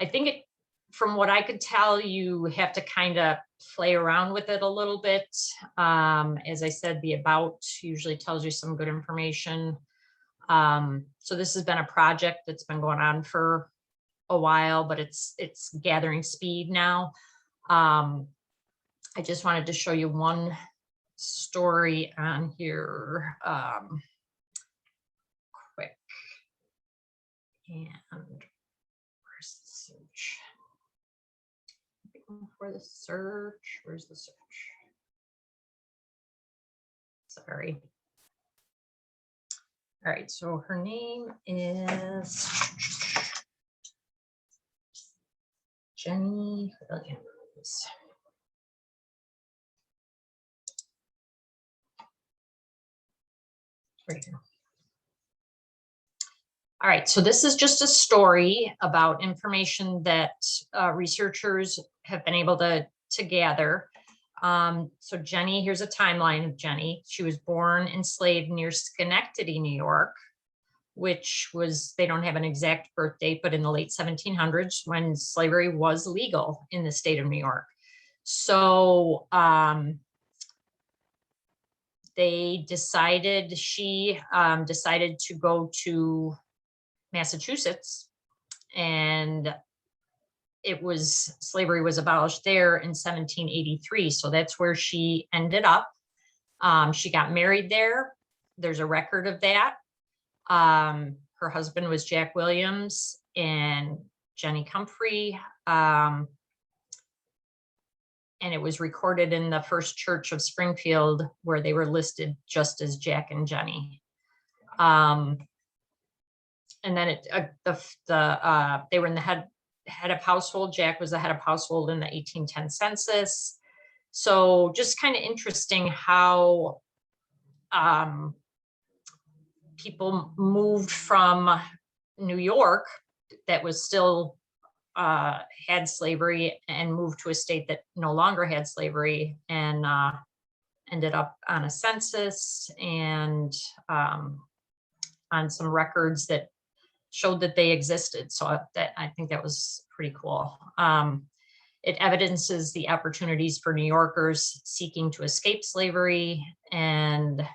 think from what I could tell, you have to kind of play around with it a little bit. As I said, the about usually tells you some good information. So this has been a project that's been going on for a while, but it's gathering speed now. I just wanted to show you one story on here quick. And where's the search? For the search, where's the search? Sorry. All right, so her name is Jenny Williams. Right here. All right, so this is just a story about information that researchers have been able to gather. So Jenny, here's a timeline of Jenny. She was born enslaved near Schenectady, New York, which was, they don't have an exact birth date, but in the late 1700s when slavery was legal in the state of New York. So she decided to go to Massachusetts, and slavery was abolished there in 1783. So that's where she ended up. She got married there. There's a record of that. Her husband was Jack Williams and Jenny Comfrey. And it was recorded in the First Church of Springfield, where they were listed just as Jack and Jenny. And then they were in the head of household. Jack was the head of household in the 1810 census. So just kind of interesting how people moved from New York that was still had slavery and moved to a state that no longer had slavery, and ended up on a census and on some records that showed that they existed. So I think that was pretty cool. It evidences the opportunities for New Yorkers seeking to escape slavery, and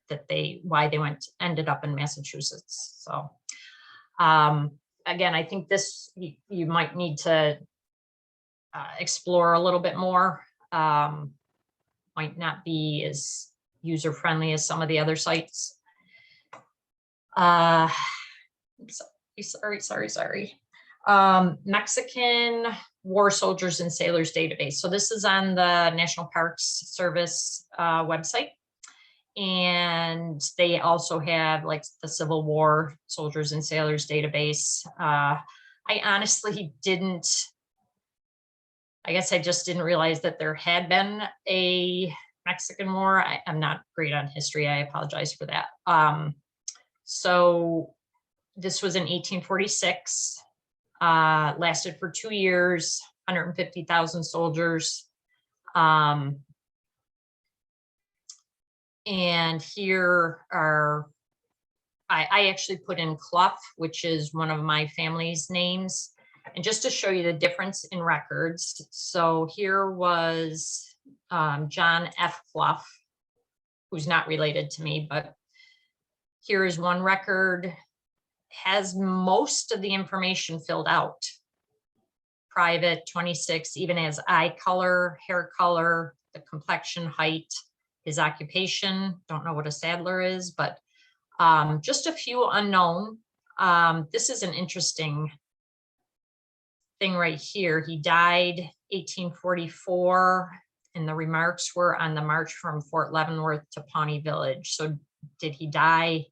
that why they ended up in Massachusetts. So again, I think this you might need to explore a little bit more. Might not be as user friendly as some of the other sites. Sorry. Mexican War Soldiers and Sailors Database. So this is on the National Parks Service website. And they also have like the Civil War Soldiers and Sailors Database. I honestly I guess I just didn't realize that there had been a Mexican War. I'm not great on history. I apologize for that. So this was in 1846, lasted for 2 years, 150,000 soldiers. And here are, I actually put in Clough, which is one of my family's names. And just to show you the difference in records. So here was John F. Clough, who's not related to me, but here is one record, has most of the information filled out private, 26, even has eye color, hair color, the complexion, height, his occupation. Don't know what a saddler is, but just a few unknown. This is an interesting thing right here. He died 1844, and the remarks were on the march from Fort Leavenworth to Pawnee Village. So did he die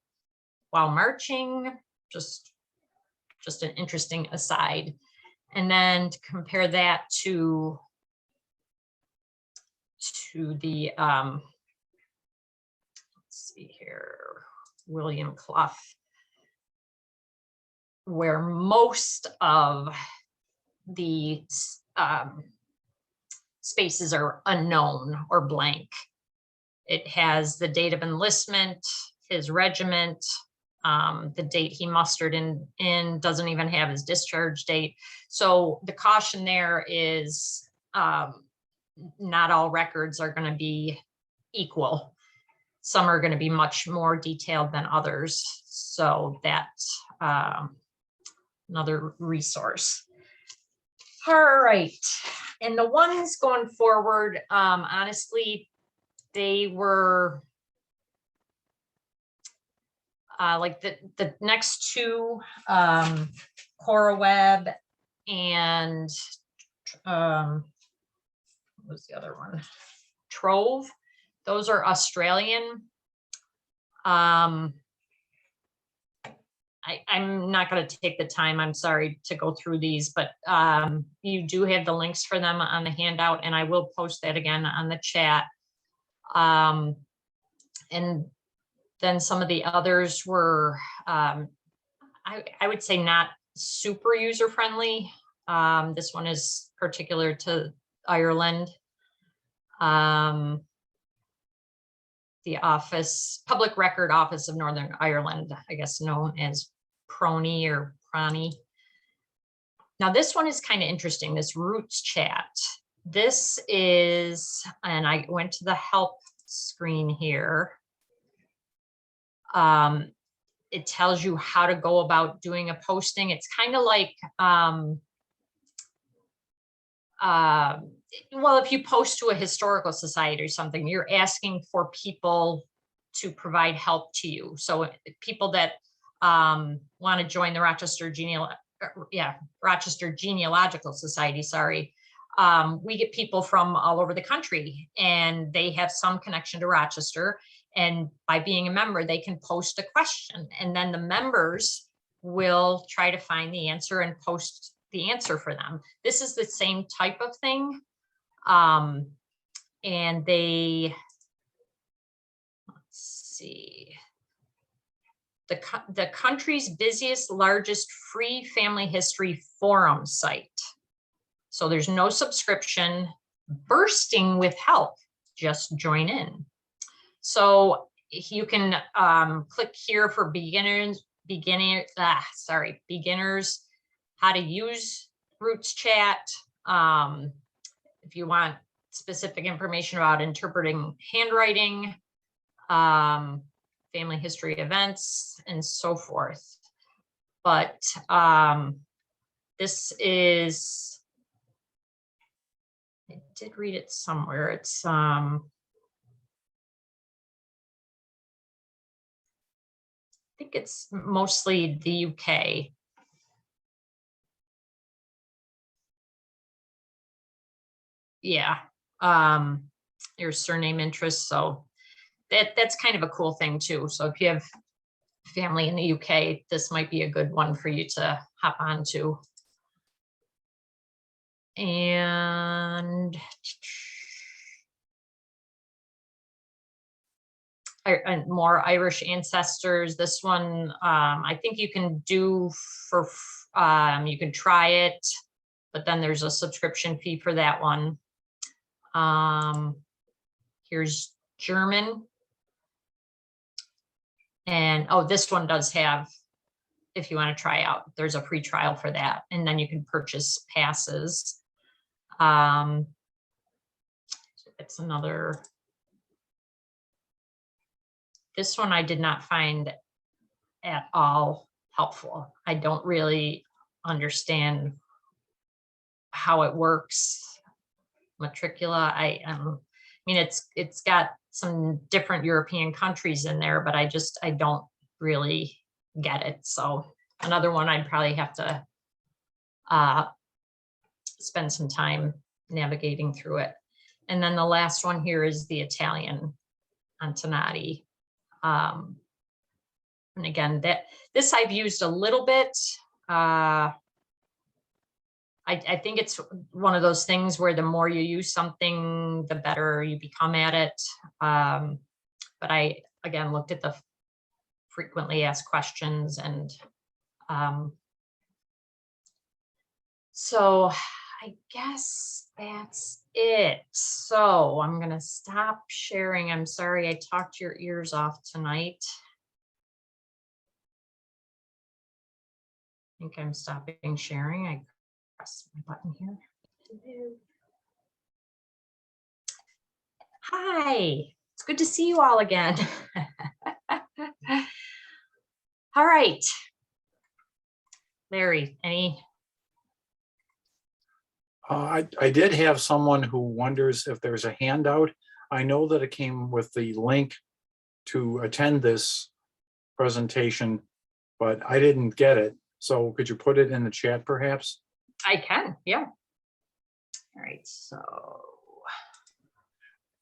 while marching? Just an interesting aside. And then to compare that to the let's see here, William Clough, where most of the spaces are unknown or blank. It has the date of enlistment, his regiment, the date he mustered in, doesn't even have his discharge date. So the caution there is not all records are going to be equal. Some are going to be much more detailed than others. So that's another resource. All right. And the ones going forward, honestly, they were like the next two, Cora Webb and what was the other one? Trove. Those are Australian. I'm not going to take the time, I'm sorry, to go through these, but you do have the links for them on the handout, and I will post that again on the chat. And then some of the others were, I would say, not super user-friendly. This one is particular to Ireland. The Public Record Office of Northern Ireland, I guess known as PRONI or PRONI. Now this one is kind of interesting, this Roots chat. This is, and I went to the help screen here. It tells you how to go about doing a posting. It's kind of like, well, if you post to a historical society or something, you're asking for people to provide help to you. So people that want to join the Rochester Genealogical Society, sorry. We get people from all over the country, and they have some connection to Rochester. And by being a member, they can post a question, and then the members will try to find the answer and post the answer for them. This is the same type of thing. And they, let's see, the country's busiest, largest free family history forum site. So there's no subscription, bursting with help, just join in. So you can click here for beginners, how to use Roots chat. If you want specific information about interpreting handwriting, family history events, and so forth. But this is, I did read it somewhere. It's I think it's mostly the UK. Yeah, your surname interest. So that's kind of a cool thing too. So if you have family in the UK, this might be a good one for you to hop onto. And more Irish ancestors. This one, I think you can do for, you can try it, but then there's a subscription fee for that one. Here's German. And oh, this one does have, if you want to try out, there's a free trial for that. And then you can purchase passes. It's another, this one I did not find at all helpful. I don't really understand how it works. Matricula, I mean, it's got some different European countries in there, but I don't really get it. So another one I'd probably have to spend some time navigating through it. And then the last one here is the Italian Antonati. And again, this I've used a little bit. I think it's one of those things where the more you use something, the better you become at it. But I, again, looked at the frequently asked questions, and so I guess that's it. So I'm going to stop sharing. I'm sorry I talked your ears off tonight. I think I'm stopping sharing. I press my button here. Hi, it's good to see you all again. All right. Larry, any? I did have someone who wonders if there's a handout. I know that it came with the link to attend this presentation, but I didn't get it. So could you put it in the chat perhaps? I can, yeah. All right, so.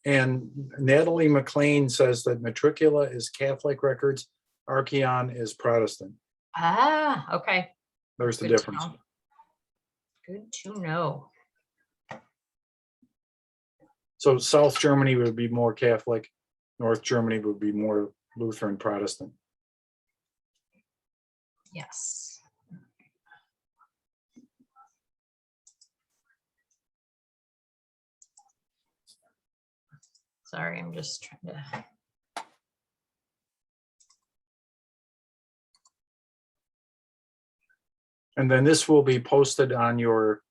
And Natalie McLean says that Matricula is Catholic records, Archeon is Protestant. Ah, okay. There's the Good to difference. know. Good to know. So South Germany would be more Catholic, North Germany would be more Lutheran Protestant. Yes. Sorry, I'm just trying to. And then this will be posted on your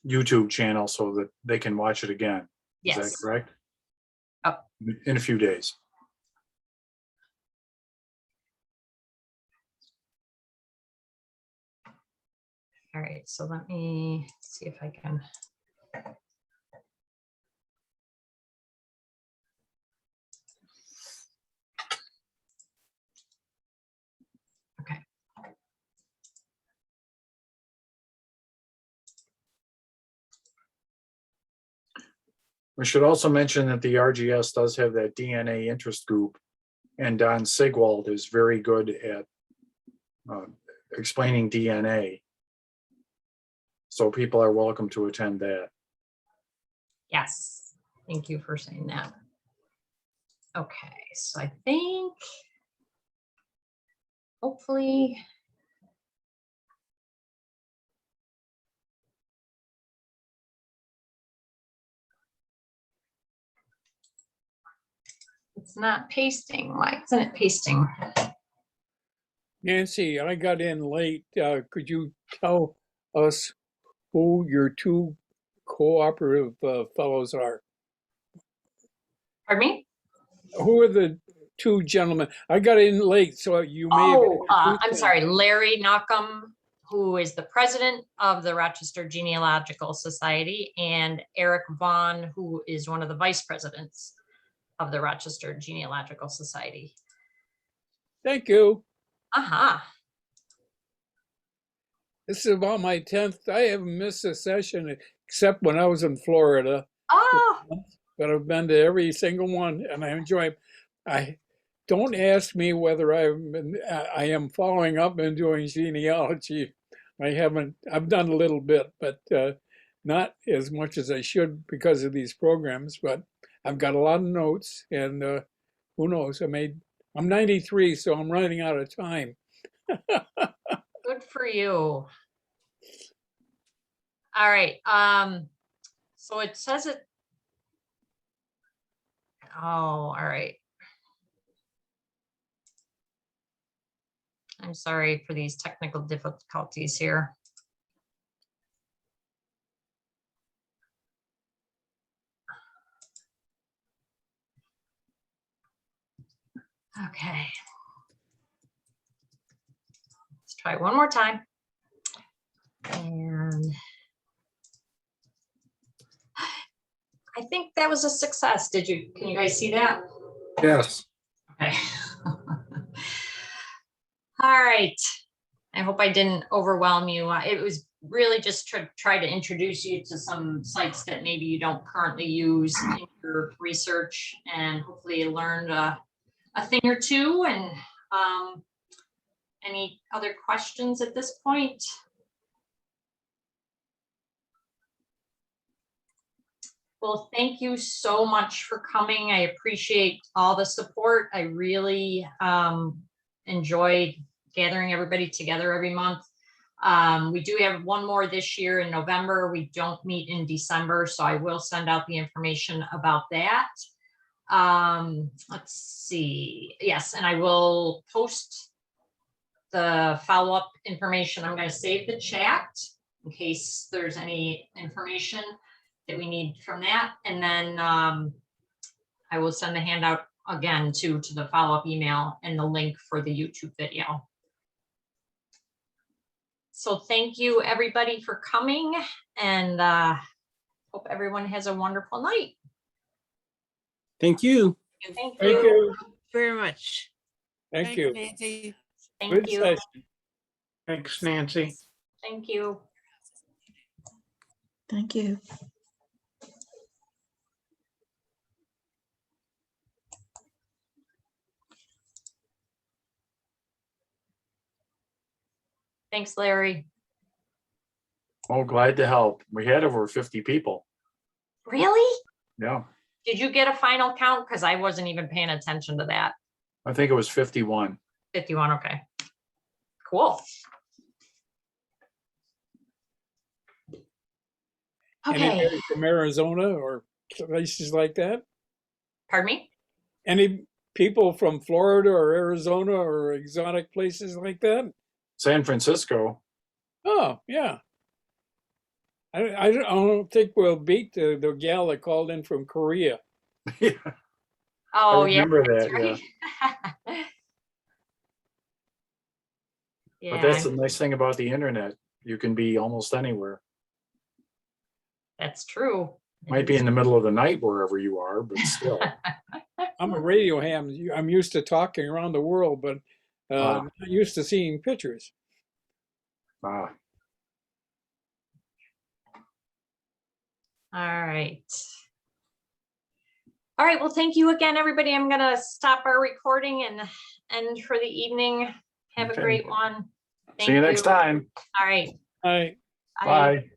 YouTube channel so that they can watch it again. Is that Yes. correct? Oh. In a few days. All right, so let me see if I can. Okay. We should also mention that the RGS does have that DNA interest group, and Don Sigwald is very good at explaining DNA. So people are welcome to attend that. Yes, thank you for saying that. Okay, so I think hopefully it's not pasting. Why isn't it pasting? Nancy, I got in late. Could you tell us who your two cooperative fellows are? Pardon me? Who are the two gentlemen? I got in late, so you may have Oh, I'm introduced them. sorry, Larry Knockham, who is the president of the Rochester Genealogical Society, and Eric Vaughn, who is one of the vice presidents of the Rochester Genealogical Society. Thank you. Aha. This is about my 10th. I haven't missed a session except when I was in Florida, Oh, but I've been to every single one and I enjoy it. Don't ask me whether I am following up and doing genealogy. I've done a little bit, but not as much as I should because of these programs, but I've got a lot of notes, and who knows, I'm 93, so I'm running out of time. good for you. All right. So it says it. Oh, all right. I'm sorry for these technical difficulties here. Okay. Let's try one more time. And I think that was a success. Can you guys see that? Yes. Okay. All right. I hope I didn't overwhelm you. It was really just to try to introduce you to some sites that maybe you don't currently use in your research, and hopefully you learned a thing or two. And any other questions at this point? Well, thank you so much for coming. I appreciate all the support. I really enjoyed gathering everybody together every month. We do have one more this year in November. We don't meet in December, so I will send out the information about that. Let's see. Yes, and I will post the follow-up information. I'm going to save the chat in case there's any information that we need from that. And then I will send the handout again to the follow-up email and the link for the YouTube video. So thank you everybody for coming, and hope everyone has a wonderful night. Thank you. Thank Thank you. you. Very much. Thank you. Nancy. Thank Good you. session. Thanks, Nancy. Thank you. Thank you. Thanks, Larry. Oh, glad to help. We had over 50 people. Really? Yeah, Did you get a final count? Because I wasn't even paying attention to that. I think it was 51. 51, okay. Cool. Okay, Anybody from Arizona or places like that? pardon me? Any people from Florida or Arizona or exotic places like that? San Francisco. Oh, yeah. I don't think we'll beat the gal that called in from Korea. Yeah, Oh, I yeah. remember that's that, yeah. right. But that's Yeah, the nice thing about the internet. You can be almost anywhere. that's true. Might be in the middle of the night wherever you are, but still. I'm a radio ham. I'm used to talking around the world, but Wow. not used to seeing pictures. Ah, All right. All right, well, thank you again, everybody. I'm gonna stop our recording and end for the evening. Have a Okay. great one. see you Thank next time. All right. I Bye.